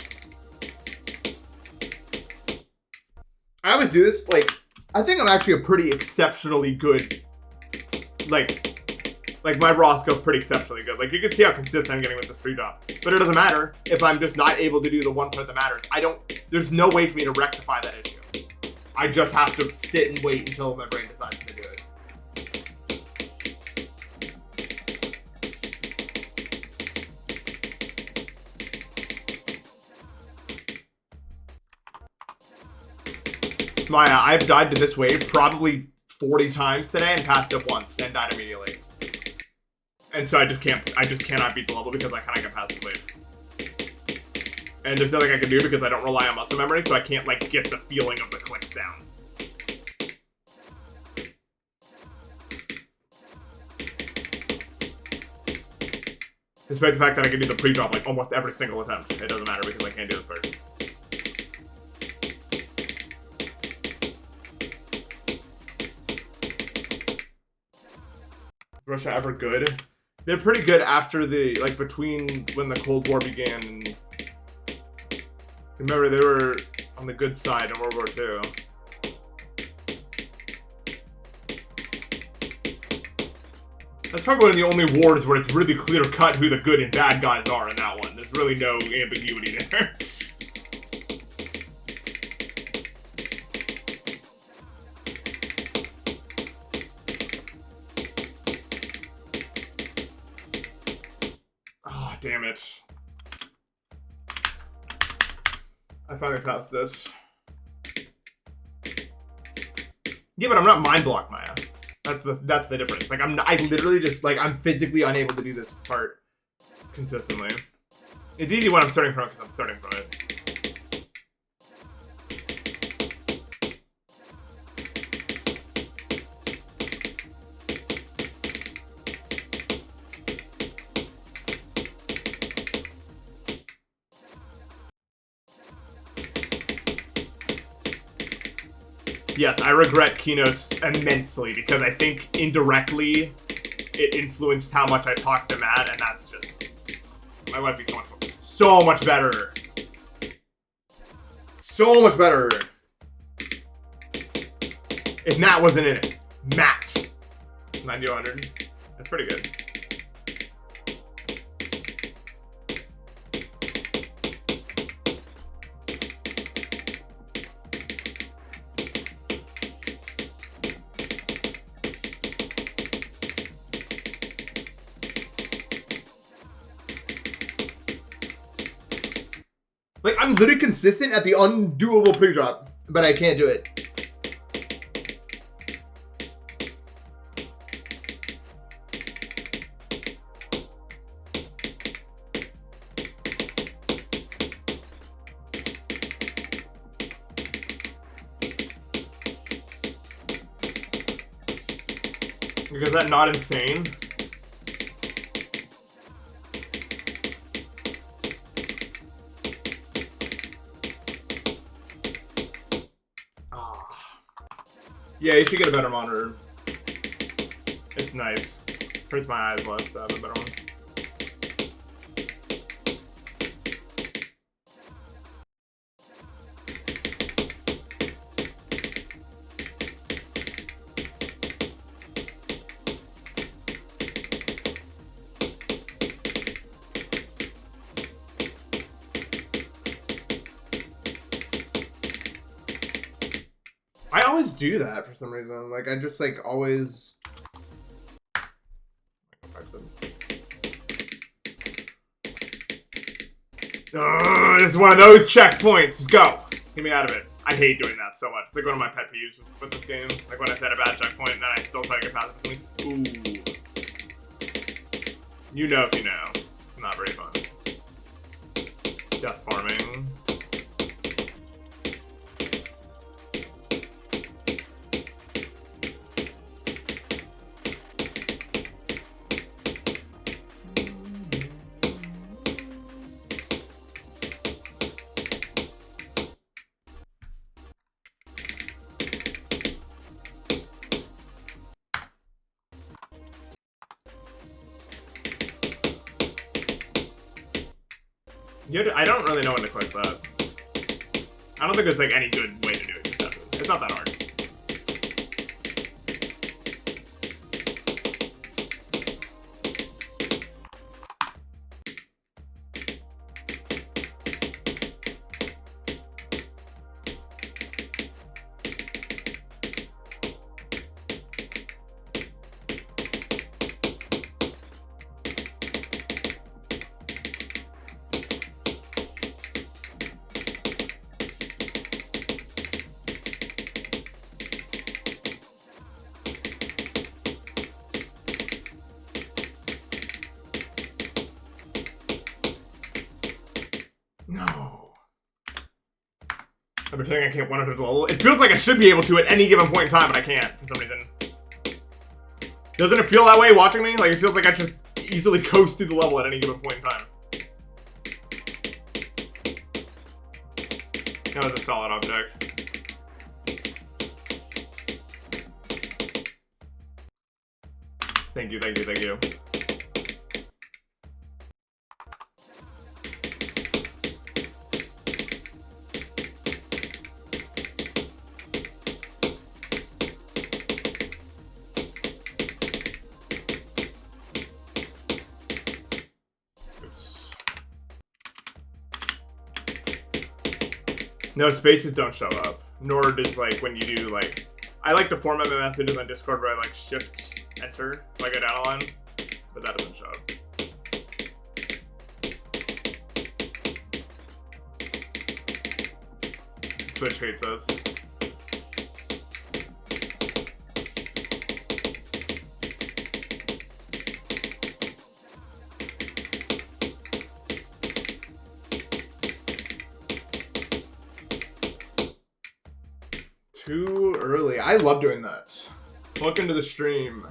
I always do this, like, I think I'm actually a pretty exceptionally good, like my raw skill's pretty exceptionally good. Like, you can see how consistent I'm getting with this free drop. But it doesn't matter if I'm just not able to do the one part that matters. There's no way for me to rectify that issue. I just have to sit and wait until my brain decides to do it. Maya, I've died to this wave probably 40 times today and passed it once and died immediately. And so I just cannot beat the level because I cannot get past the wave. And there's nothing I can do because I don't rely on muscle memory, so I can't, like, get the feeling of the clicks down. Despite the fact that I can do the pre-drop, like, almost every single attempt. It doesn't matter because I can't do this part. Russia ever good? They're pretty good after the, like, between when the Cold War began and... Remember, they were on the good side in World War II. That's probably one of the only wars where it's really clear-cut who the good and bad guys are in that one. There's really no ambiguity there. Oh, damn it. I finally passed this. Yeah, but I'm not mind blocked, Maya. That's the difference. Like I literally just like I'm physically unable to do this part consistently. It's easy when I'm starting from it because I'm starting from it. Yes, I regret 𝐃𝐞𝐦𝐨𝐬𝐭 immensely because I think indirectly it influenced how much I talked to Matt, and that's just my life be so much better. So much better. If Matt wasn't in it. Matt. 90-100. That's pretty good. Like, I'm literally consistent at the undoable pre-drop, but I can't do it. Because that's not insane. Yeah, you should get a better monitor. It's nice. Hurts my eyes less to have a better one. I always do that for some reason. Like, I just, like, always... This is one of those checkpoints. Let's go. Get me out of it. I hate doing that so much. It's like one of my pet peeves with this game. Like when I set a bad checkpoint and then I still try to get past it. Ooh. You know if you know. Not very fun. Death farming. I don't really know when to click that. I don't think there's like any good way to do it. It's not that hard. I'm pretending I can't 100 the level. It feels like I should be able to at any given point in time, but I can't for some reason. Doesn't it feel that way watching me? Like, it feels like I just easily coast through the level at any given point in time. That was a solid object. Thank you, thank you, thank you. No, spaces don't show up. Nor does, like, when you do, like... I like to format my messages on Discord where I, like, shift enter if I go down a line. But that doesn't show up. Twitch hates us. Too early. I love doing that. Welcome to the stream.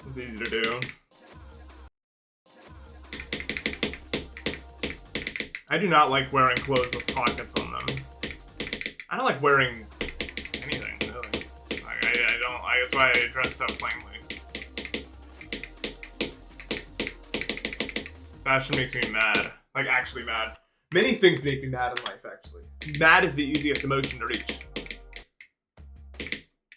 It's easy to do. I do not like wearing clothes with pockets on them. I don't like wearing anything, really. Like, I don't. That's why I dress so plainly. Fashion makes me mad. Like, actually mad. Many things make me mad in life, actually. Mad is the easiest emotion to reach.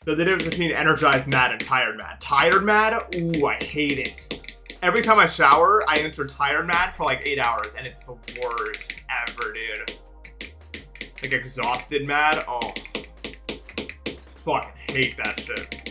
There's the difference between energized mad and tired mad. Tired mad? Ooh, I hate it. Every time I shower, I enter tired mad for like 8 hours, and it's the worst ever, dude. Like, exhausted mad? Oh. Fucking hate that shit.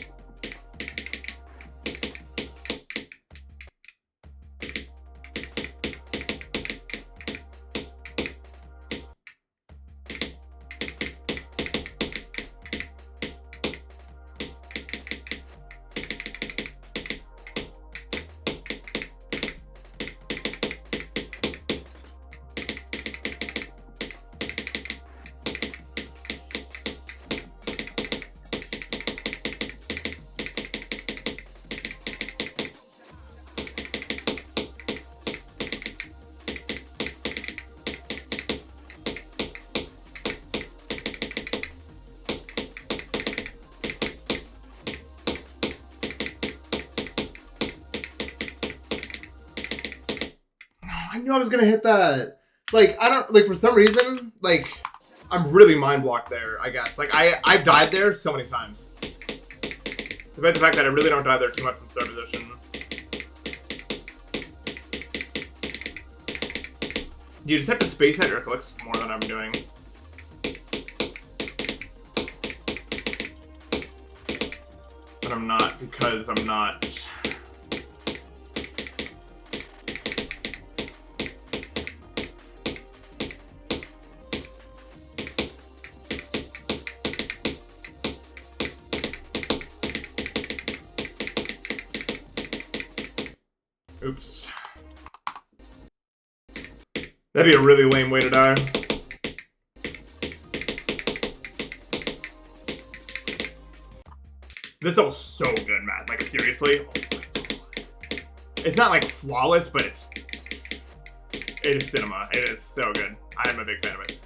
I knew I was gonna hit that. Like, I don't, like, for some reason, like, I'm really mind blocked there, I guess. Like, I've died there so many times. Despite the fact that I really don't die there too much from start position. You just have to space out your clicks more than I'm doing. But I'm not, because I'm not. Oops. That'd be a really lame way to die. This was so good, Matt. Like, seriously? Oh my God. It's not, like, flawless, but it is cinema. It is so good. I am a big fan of it.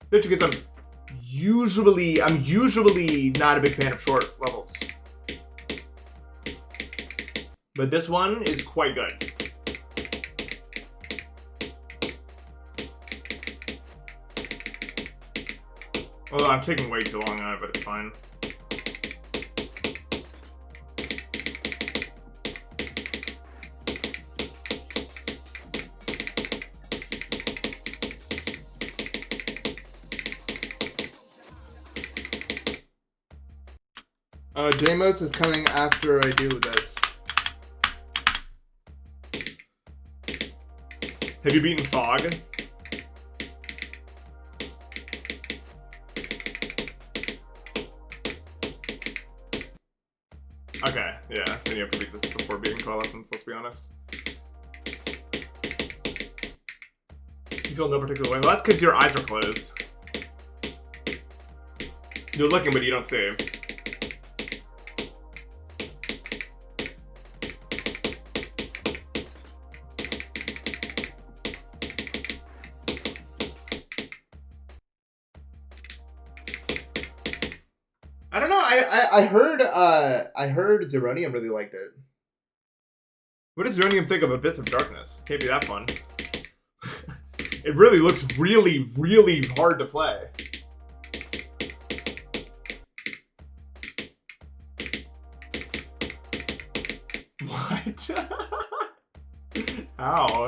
Bitch, you get some. I'm usually not a big fan of short levels. But this one is quite good. Although I'm taking way too long on it, but it's fine. J-Motes is coming after I do this. Have you beaten Fog? Okay, yeah. Then you have to beat this before beating Coalescence, let's be honest. You feel no particular way. Well, that's because your eyes are closed. You're looking, but you don't see. I don't know. I heard Zeronium really liked it. What does Zeronium think of Abyss of Darkness? Can't be that fun. It really looks really, really hard to play. What? How?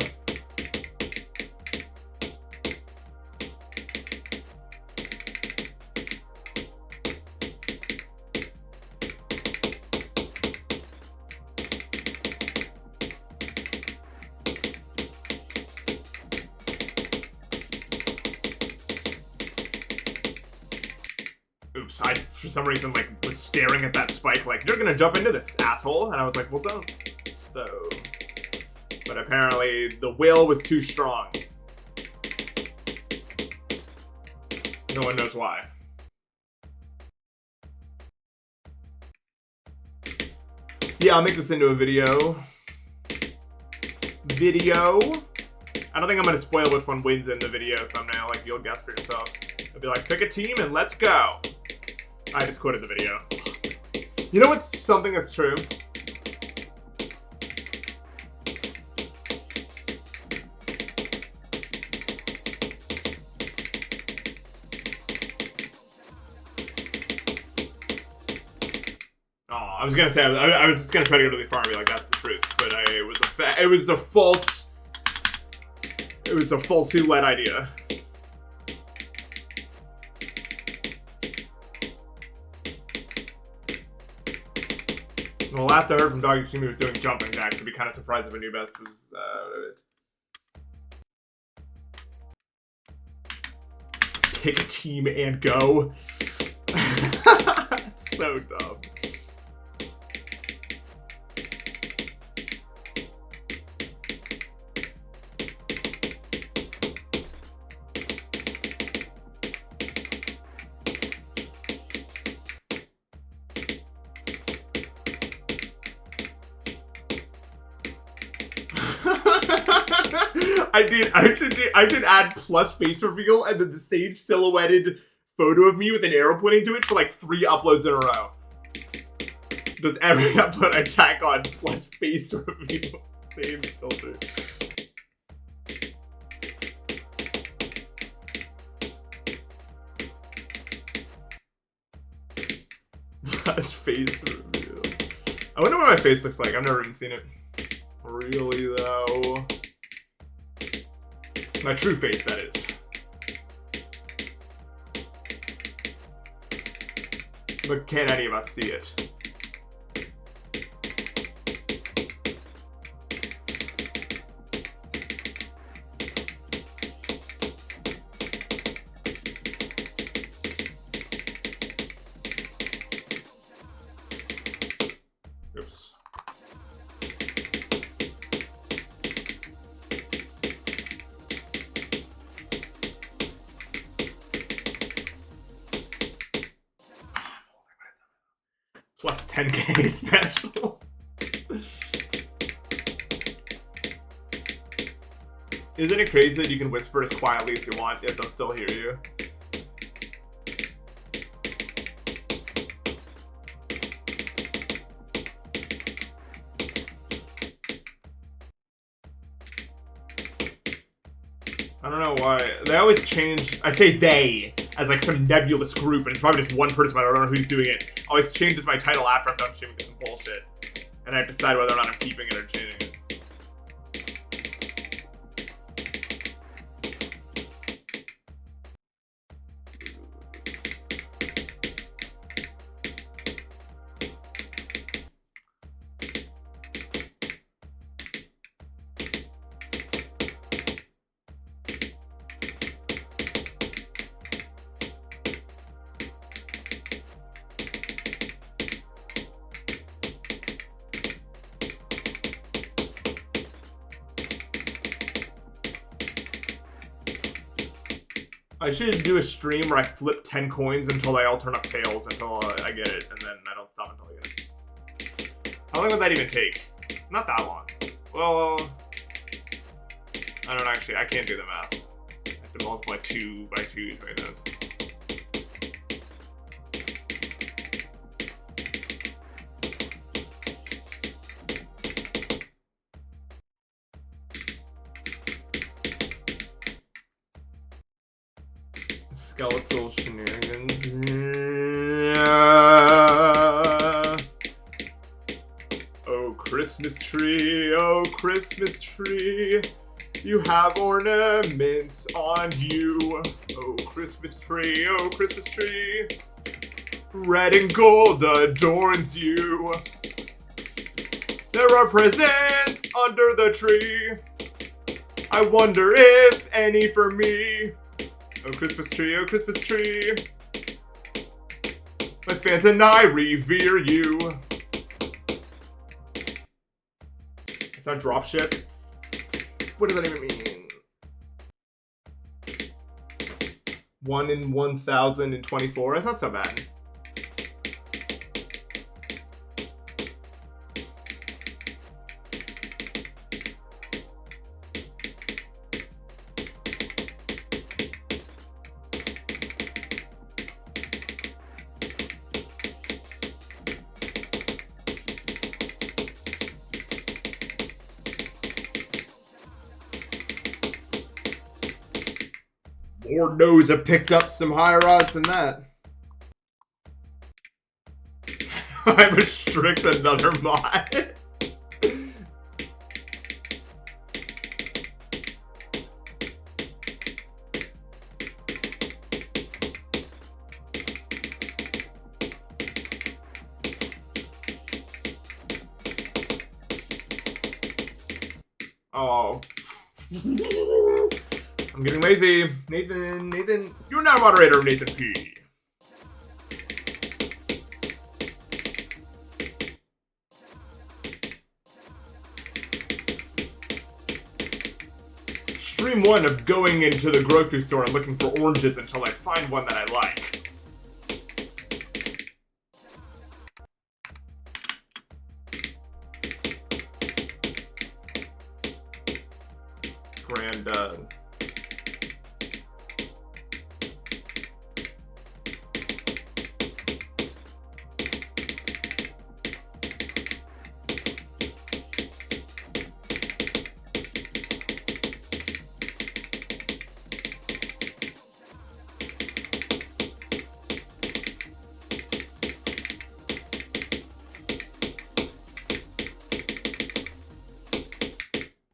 Oops, I, for some reason, like, was staring at that spike like, you're gonna jump into this, asshole. And I was like, well, don't. So. But apparently, the will was too strong. No one knows why. Yeah, I'll make this into a video. I don't think I'm gonna spoil which one wins in the video thumbnail, like, you'll guess for yourself. I'll be like, pick a team and let's go. I just quoted the video. You know what's something that's true? Oh, I was gonna say, I was just gonna try to go really far and be like, that's the truth, but it was a falsely led idea. Well, last I heard from Dog Yashimi was doing jumping jacks. I'd be kind of surprised if a new best was pick a team and go. It's so dumb. I did add plus face reveal and then the same silhouetted photo of me with an arrow pointing to it for like 3 uploads in a row. Does every upload I tack on plus face reveal? Same filter. Plus face reveal. I wonder what my face looks like. I've never even seen it. Really though. My true face, that is. But can any of us see it? Oops. Plus 10k special. Isn't it crazy that you can whisper as quietly as you want, yet they'll still hear you? I don't know why. They always change. I say they as like some nebulous group, and it's probably just one person, but I don't know who's doing it. Always changes my title after I'm done streaming some bullshit. And I have to decide whether or not I'm keeping it or changing it. I should do a stream where I flip 10 coins until they all turn up tails until I get it, and then I don't stop until I get it. How long would that even take? Not that long. Well, I don't actually. I can't do the math. I have to multiply 2 by 2 to make those. Skeletal shenanigans. Oh, Christmas tree, oh, Christmas tree, you have ornaments on you. Oh, Christmas tree, oh, Christmas tree, red and gold adorns you. There are presents under the tree. I wonder if any for me. Oh, Christmas tree, oh, Christmas tree, my fans and I revere you. It's not dropship. What does that even mean? 1 in 1,024? That's not so bad. Lord knows I picked up some higher odds than that. I restrict another mod. Oh. I'm getting lazy. Nathan, you're now moderator, Nathan P. Stream 1 of going into the grocery store and looking for oranges until I find one that I like. Granddad.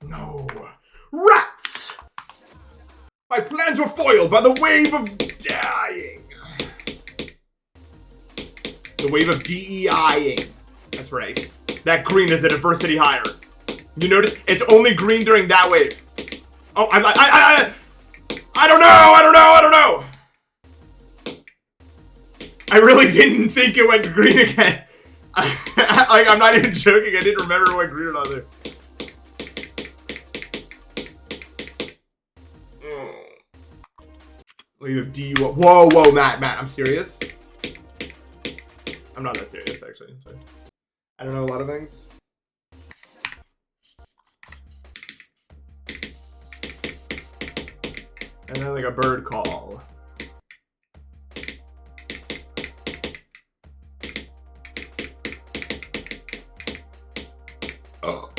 No. Rats! My plans were foiled by the wave of dying. The wave of DEIing. That's right. That green is a diversity higher. You notice? It's only green during that wave. Oh, I don't know. I really didn't think it went green again. Like, I'm not even joking. I didn't remember it went green or not there. Wave of D. Whoa, Matt, I'm serious. I'm not that serious, actually. Sorry. I don't know a lot of things. And then like a bird call. Oh.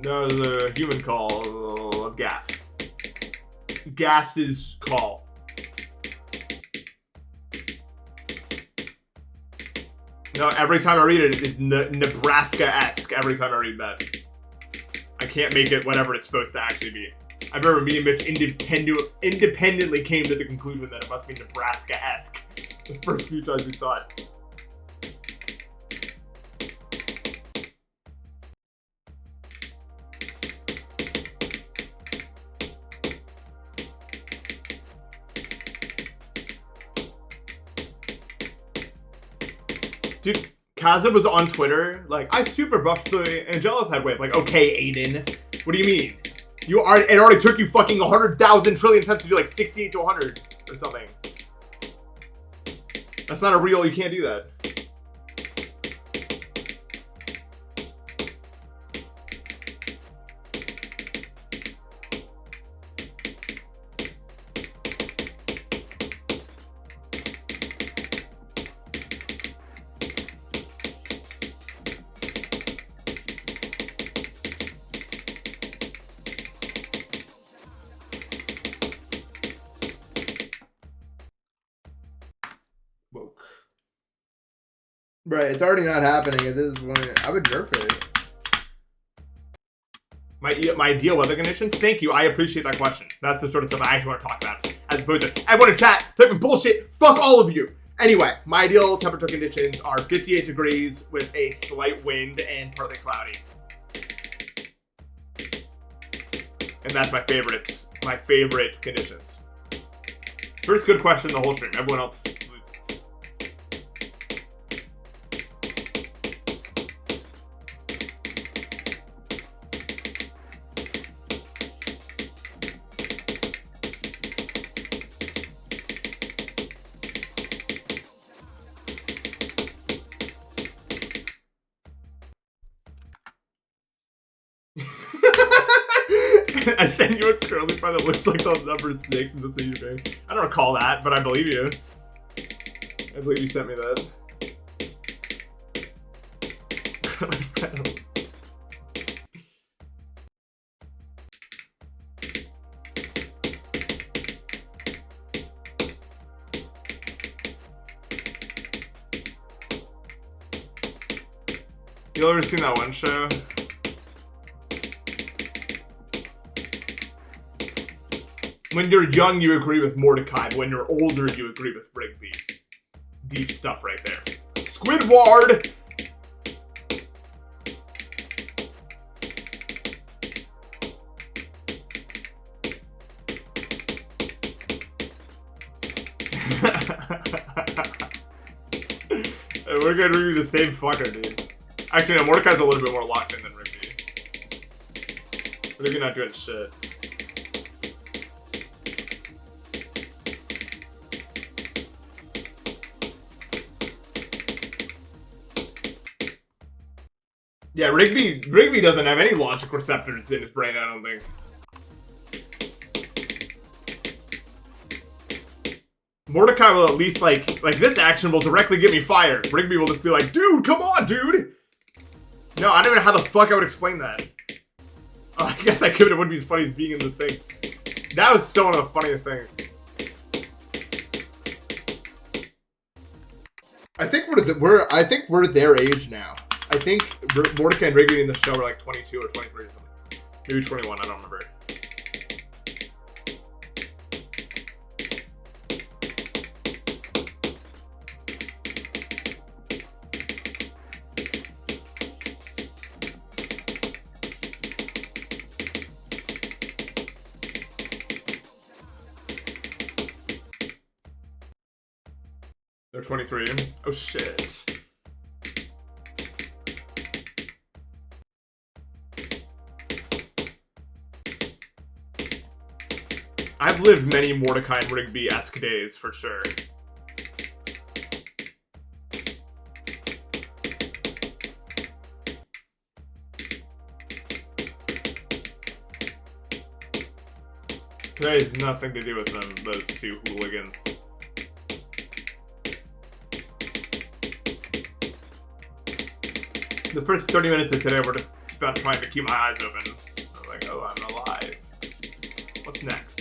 No, the human call of gas. Gas's call. No, every time I read it, it's Nebraska-esque every time I read that. I can't make it whatever it's supposed to actually be. I remember me and Mitch independently came to the conclusion that it must be Nebraska-esque the first few times we saw it. Dude, Kaza was on Twitter, like, I super buffed the Angelus head wave. Like, okay, Aiden. What do you mean? It already took you fucking 100,000 trillion times to do like 68 to 100 or something. That's not a real. You can't do that. Woke. Right, it's already not happening at this point. I would nerf it. My ideal weather conditions? Thank you, I appreciate that question. That's the sort of stuff I actually want to talk about. As opposed to, everyone in chat, typing bullshit, fuck all of you! Anyway, my ideal temperature conditions are 58 degrees with a slight wind and partly cloudy. And that's my favorite conditions. First good question in the whole stream. Everyone else loses. I sent you a curly fry that looks like the number 6 in the 𝐬𝐡𝐢𝐬𝐭. I don't recall that, but I believe you. I believe you sent me that. You ever seen that one show? When you're young, you agree with Mordecai. But when you're older, you agree with Rigby. Deep stuff right there. Squidward! We're gonna review the same fucker, dude. Actually, no, Mordecai's a little bit more locked in than Rigby. Rigby not doing shit. Yeah, Rigby doesn't have any logic receptors in his brain, I don't think. Mordecai will at least, like this action will directly get me fired. Rigby will just be like, dude, come on, dude! No, I don't even know how the fuck I would explain that. I guess I could, it wouldn't be as funny as being in the thing. That was still one of the funniest things. I think we're their age now. I think Mordecai and Rigby in the show were like 22 or 23 or something. Maybe 21, I don't remember. They're 23. Oh shit. I've lived many Mordecai and Rigby-esque days, for sure. Today has nothing to do with them, those two hooligans. The first 30 minutes of today were just spent trying to keep my eyes open. I was like, oh, I'm alive. What's next?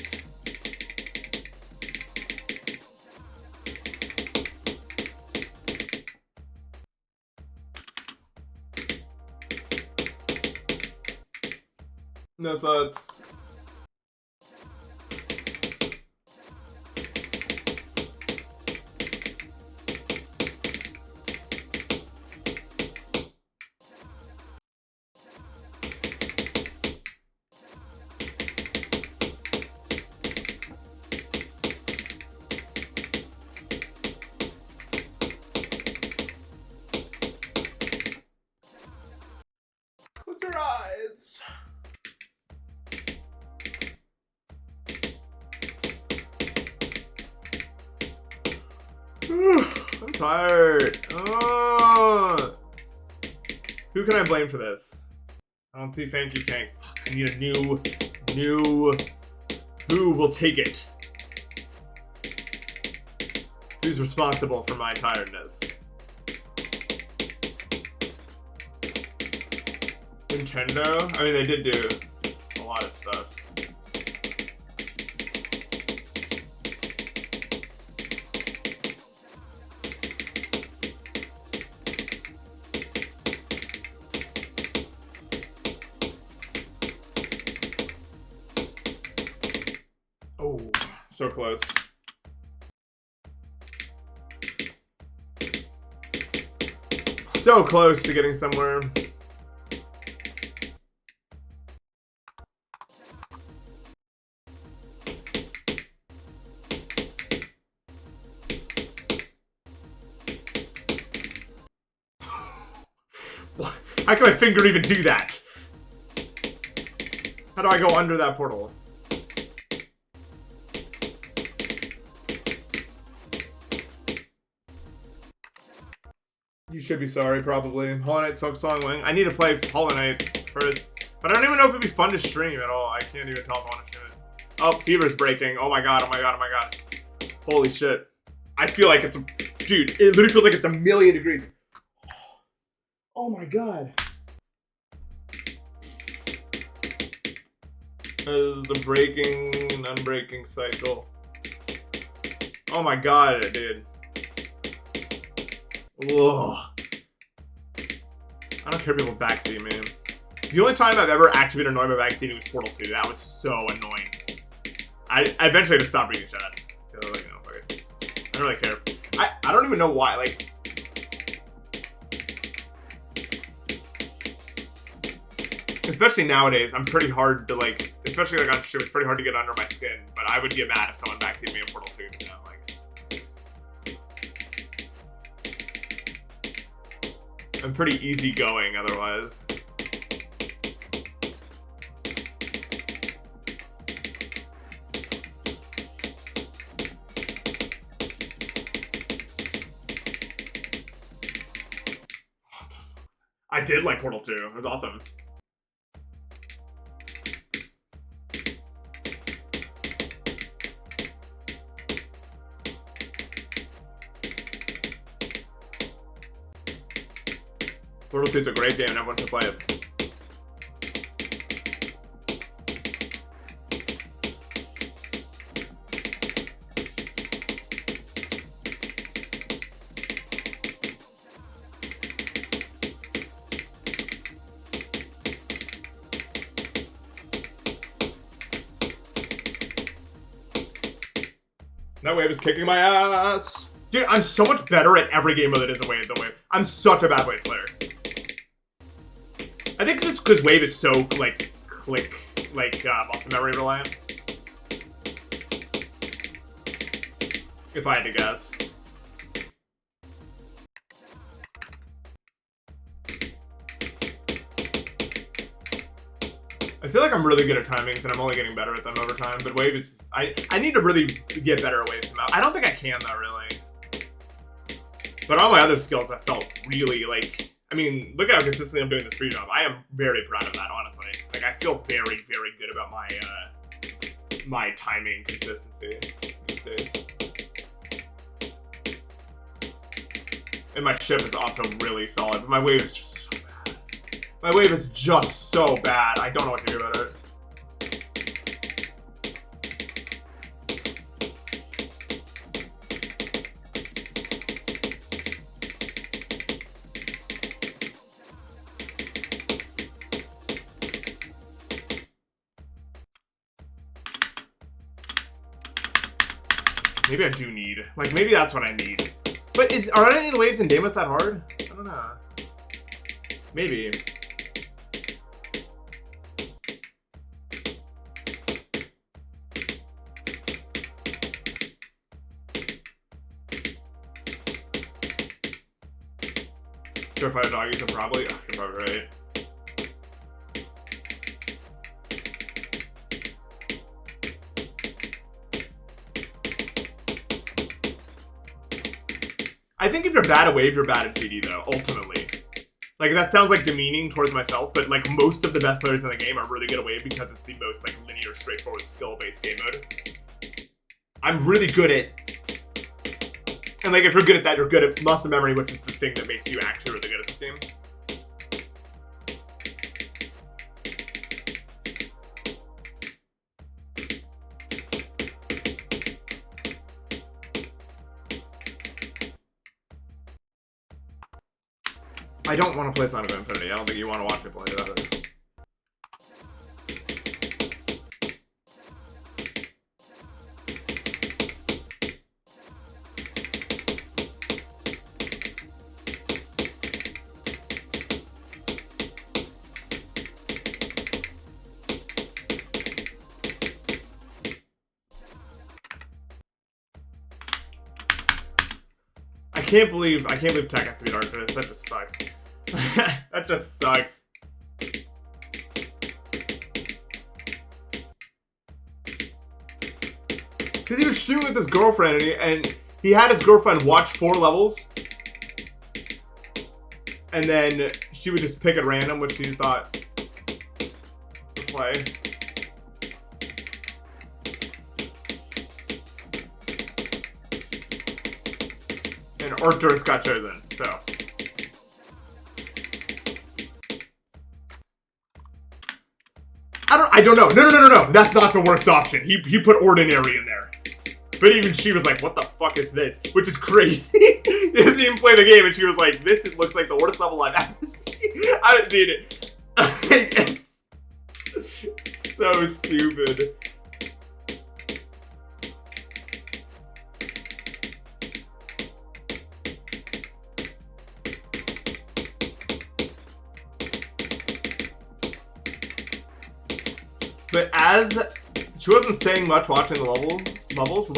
No thoughts. Close your eyes. I'm tired. Oh. Who can I blame for this? I don't see 𝐸𝐸𝐿. I need a new. Who will take it? Who's responsible for my tiredness? Nintendo? I mean, they did do a lot of stuff. Oh, so close. So close to getting somewhere. How can my finger even do that? How do I go under that portal? You should be sorry, probably. Hollow Knight, 𝐸𝐸𝐿𝐬 Wing. I need to play Hollow Knight first. But I don't even know if it'd be fun to stream at all. I can't even tell if I want to stream it. Oh, fever's breaking. Oh my god, oh my god, oh my god. Holy shit. I feel like it's a... Dude, it literally feels like it's 1,000,000 degrees. Oh my god. This is the breaking and unbreaking cycle. Oh my god, dude. Whoa. I don't care if people backseat me. The only time I've ever actually been annoyed by backseating was Portal 2. That was so annoying. I eventually had to stop reading chat. Because I was like, no, fuck it. I don't really care. I don't even know why. Like, especially nowadays, I'm pretty hard to like, especially like on stream, it's pretty hard to get under my skin. But I would get mad if someone backseated me in Portal 2. You know, like, I'm pretty easygoing otherwise. I did like Portal 2. It was awesome. Portal 2 is a great game and everyone should play it. That wave is kicking my ass. Dude, I'm so much better at every game mode that isn't wave than wave. I'm such a bad wave player. I think it's because wave is so, like, click, like, muscle memory reliant. If I had to guess. I feel like I'm really good at timings and I'm only getting better at them over time, but wave is... I need to really get better at wave somehow. I don't think I can, though, really. But all my other skills, I felt really, like... I mean, look at how consistently I'm doing this free job. I am very proud of that, honestly. Like, I feel very, very good about my, my timing consistency these days. And my ship is also really solid, but my wave is just so bad. My wave is just so bad. I don't know what to do about it. Maybe I do need. Like, maybe that's what I need. But are any of the waves in Demonlist that hard? I don't know. Maybe. Sure, fight a doggy, so probably. Oh, you're probably right. I think if you're bad at wave, you're bad at GD though, ultimately. Like, that sounds like demeaning towards myself, but like most of the best players in the game are really good at wave because it's the most like linear, straightforward, skill-based game mode. I'm really good at, and like if you're good at that, you're good at muscle memory, which is the thing that makes you actually really good at this game. I don't want to play Sign of Infinity. I don't think you want to watch me play that either. I can't believe Tech has to beat Arcturus. That just sucks. That just sucks. Because he was streaming with his girlfriend and he had his girlfriend watch 4 levels. And then she would just pick at random what she thought to play. And Arcturus got chosen, so. I don't know. No. That's not the worst option. He put ordinary in there. But even she was like, what the fuck is this? Which is crazy. He doesn't even play the game and she was like, this looks like the worst level I've ever seen. I haven't seen it. It's so stupid. But as she wasn't saying much watching the levels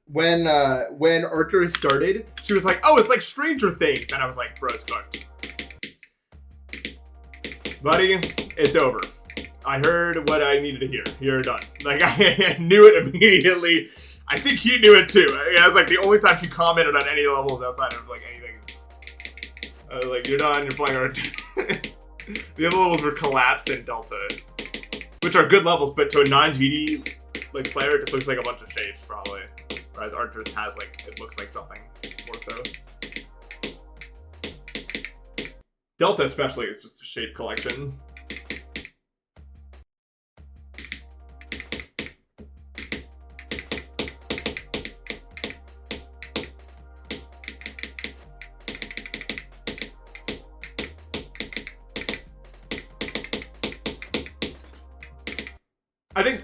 when Arcturus started, she was like, "Oh, it's like Stranger Things," and I was like, "Bro's cooked, buddy. It's over. I heard what I needed to hear. You're done." Like I knew it immediately. I think he knew it too. I was like the only time she commented on any levels outside of like anything. I was like, "You're done. You're playing Arcturus." The other levels were Collapse and Delta, which are good levels, but to a non-GD like player, it just looks like a bunch of shapes probably. Whereas Arcturus has like it looks like something more so. Delta especially is just a shape collection.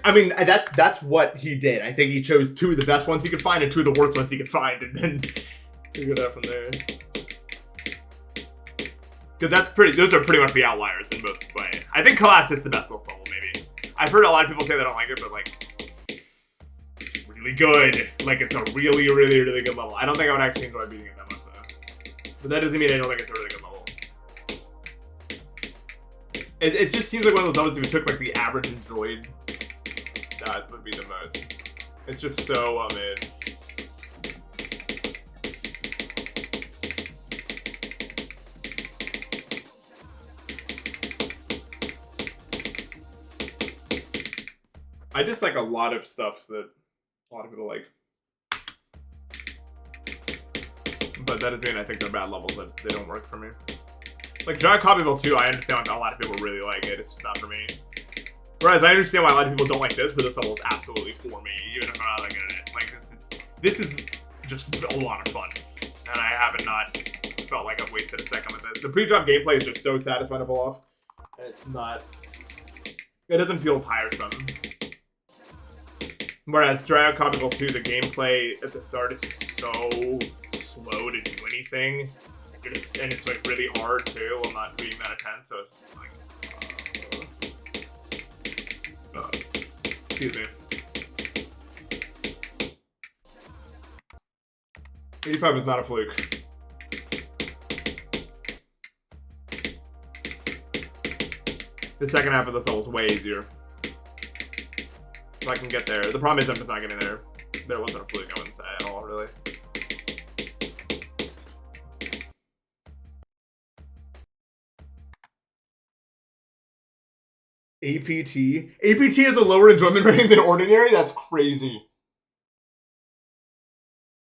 I mean, that's what he did. I think he chose 2 of the best ones he could find and 2 of the worst ones he could find, and then figure it out from there. Because those are pretty much the outliers in both ways. I think Collapse is the best level, maybe. I've heard a lot of people say they don't like it, but like, it's really good. Like, it's a really, really, really good level. I don't think I would actually enjoy beating it that much though. But that doesn't mean I don't think it's a really good level. It just seems like one of those levels if you took like the average enjoyed. That would be the most. It's just so mid. I just like a lot of stuff that a lot of people like. But that doesn't mean I think they're bad levels, they don't work for me. Like Giant Copyville 2, I understand why a lot of people really like it, it's just not for me. Whereas I understand why a lot of people don't like this, but this level is absolutely for me, even if I'm not that good at it. Like this is just a lot of fun, and I haven't not felt like I've wasted a second with this. The pre-drop gameplay is just so satisfying to pull off, and it's not. It doesn't feel tiresome. Whereas Giant Copyville 2, the gameplay at the start is just so slow to do anything, and it's like really hard too. I'm not being that intense, so it's just like. Excuse me. 85 is not a fluke. The second half of this level is way easier. So I can get there. The problem is I'm just not getting there. There wasn't a fluke, I wouldn't say at all, really. APT? APT has a lower enjoyment rating than ordinary? That's crazy.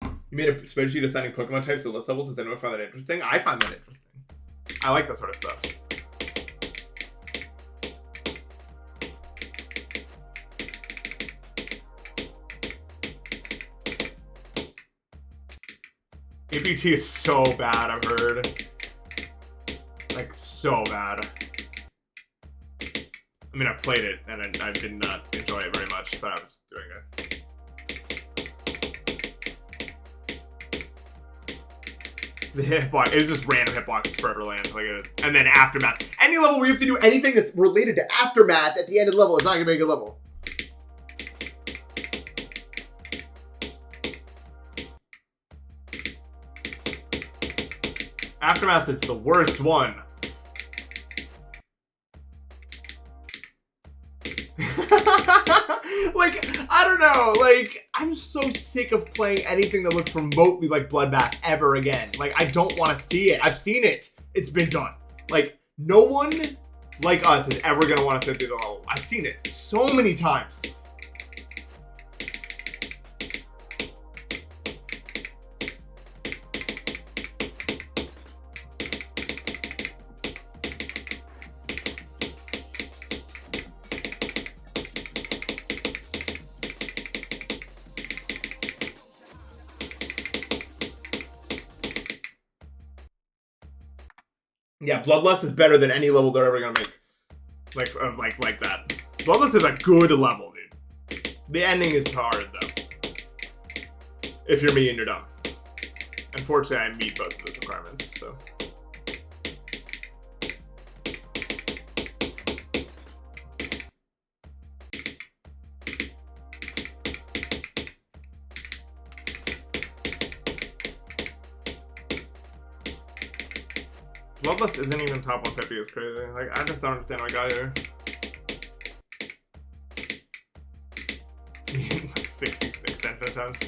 You made a spreadsheet assigning Pokemon types to list levels. Does anyone find that interesting? I find that interesting. I like that sort of stuff. APT is so bad, I've heard. Like, so bad. I mean, I played it, and I did not enjoy it very much, but I was doing it. The hitbox, it was just random hitboxes for every land. And then Aftermath. Any level where you have to do anything that's related to Aftermath at the end of the level is not going to be a good level. Aftermath is the worst one. Like, I don't know, like, I'm so sick of playing anything that looks remotely like Bloodbath ever again. Like, I don't want to see it. I've seen it. It's been done. Like, no one like us is ever going to want to sit through the level. I've seen it so many times. Yeah, Bloodlust is better than any level they're ever gonna make. Like that. Bloodlust is a good level, dude. The ending is hard though. If you're me and you're dumb. Unfortunately, I meet both of those requirements, so. Bloodlust isn't even top 150, it's crazy. Like, I just don't understand what I got here. 66 10 times.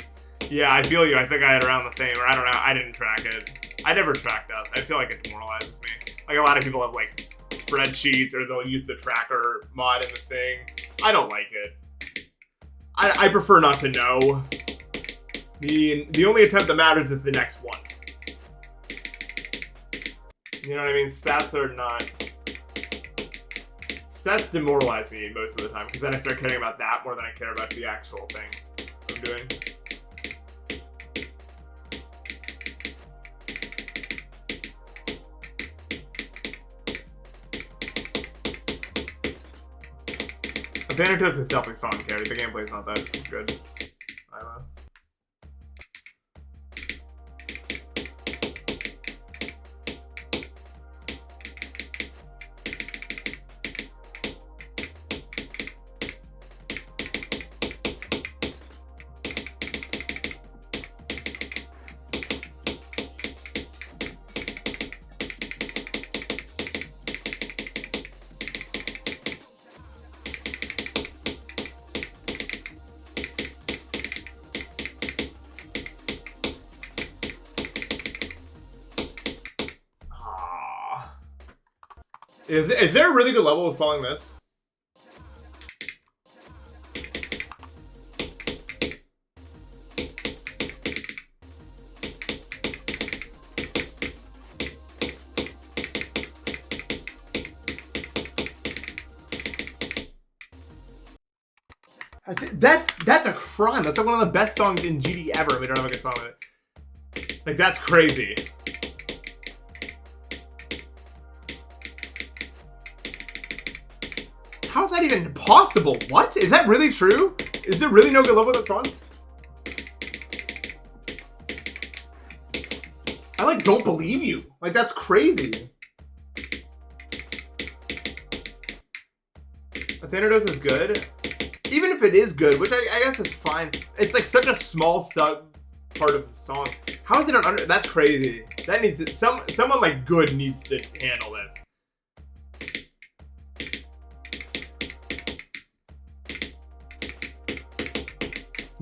Yeah, I feel you. I think I had around the same, or I don't know. I didn't track it. I never tracked that. I feel like it demoralizes me. Like, a lot of people have, like, spreadsheets, or they'll use the tracker mod in the thing. I don't like it. I prefer not to know. The only attempt that matters is the next one. You know what I mean? Stats are not... Stats demoralize me most of the time, because then I start caring about that more than I care about the actual thing I'm doing. Anecdotes is definitely solid carry. The gameplay's not that good. I don't know. Is there a really good level with following this? That's a crime. That's like one of the best songs in GD ever. We don't have a good song with it. Like, that's crazy. How is that even possible? What? Is that really true? Is there really no good level with that song? I, like, don't believe you. Like, that's crazy. Anecdotes is good. Even if it is good, which I guess is fine. It's, like, such a small sub part of the song. How is it an under... That's crazy. That needs to... Someone, like, good needs to handle this.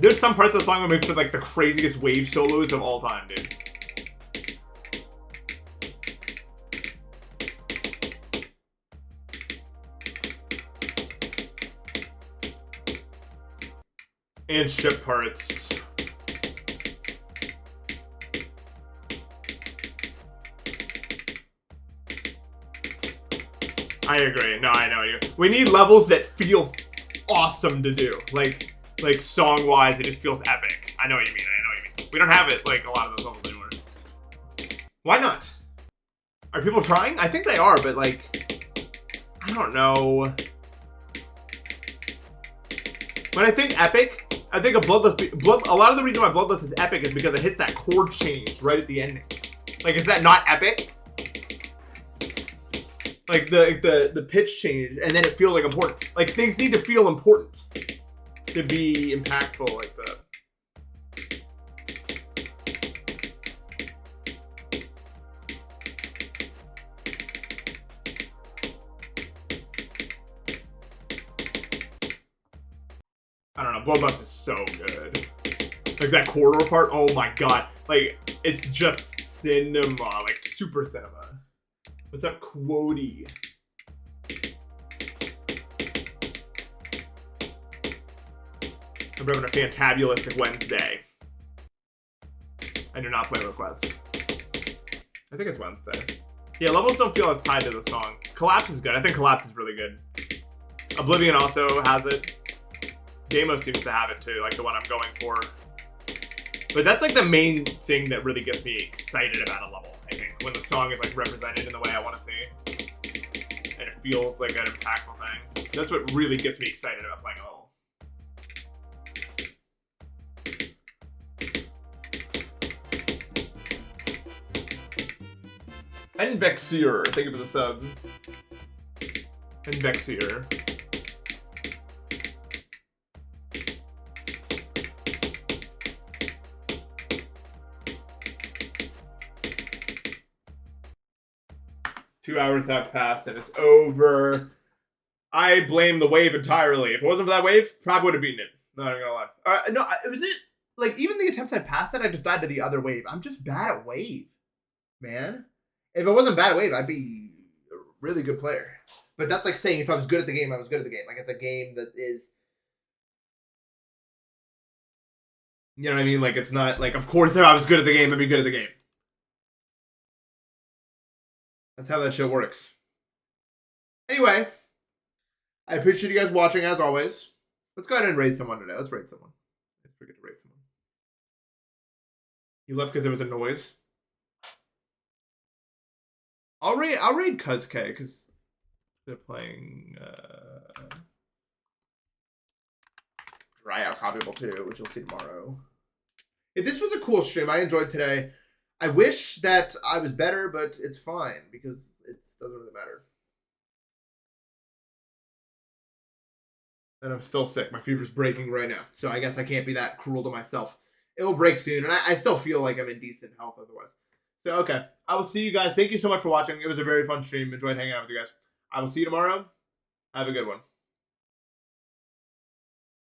There's some parts of the song that makes it like the craziest wave solos of all time, dude. And ship parts. I agree. No, I know you. We need levels that feel awesome to do. Like song-wise, it just feels epic. I know what you mean. I know what you mean. We don't have it like a lot of those levels anymore. Why not? Are people trying? I think they are, but like, I don't know. When I think epic, I think of Bloodlust. A lot of the reason why Bloodlust is epic is because it hits that chord change right at the ending. Like, is that not epic? Like the pitch change, and then it feels like important. Like, things need to feel important to be impactful like that. I don't know, Bloodlust is so good. Like, that corridor part, oh my god. Like, it's just cinema, like, super cinema. What's up, 𝐃𝐞𝐦𝐨𝐧𝐥𝐢𝐬𝐭 I'm having a fantabulistic Wednesday. I do not play requests. I think it's Wednesday. Yeah, levels don't feel as tied to the song. Collapse is good. I think Collapse is really good. Oblivion also has it. 𝐬𝐡𝐢𝐬𝐭 seems to have it too, like the one I'm going for. But that's like the main thing that really gets me excited about a level, I think. When the song is like represented in the way I want to see. And it feels like an impactful thing. That's what really gets me excited about playing a level. 𝐬𝐡𝐢𝐬𝐭, thank you for the sub. 𝐬𝐡𝐢𝐬𝐭. 2 hours have passed and it's over. I blame the wave entirely. If it wasn't for that wave, probably would have beaten it. Not even gonna lie. No, it was it. Like, even the attempts I passed it, I just died to the other wave. I'm just bad at wave, man. If it wasn't bad at wave, I'd be a really good player. But that's like saying if I was good at the game, I was good at the game. Like, it's a game that is... You know what I mean? Like, it's not like, of course, if I was good at the game, I'd be good at the game. That's how that shit works. Anyway, I appreciate you guys watching as always. Let's go ahead and raid someone today. Let's raid someone. Let's forget to raid someone. You left because there was a noise. I'll raid 𝐃𝐞𝐦𝐨𝐧 because they're playing Dry Out Copyable too, which you'll see tomorrow. If this was a cool stream, I enjoyed today. I wish that I was better, but it's fine because it doesn't really matter. And I'm still sick. My fever's breaking right now. So I guess I can't be that cruel to myself. It'll break soon, and I still feel like I'm in decent health otherwise. So, okay. I will see you guys. Thank you so much for watching. It was a very fun stream. Enjoyed hanging out with you guys. I will see you tomorrow. Have a good one.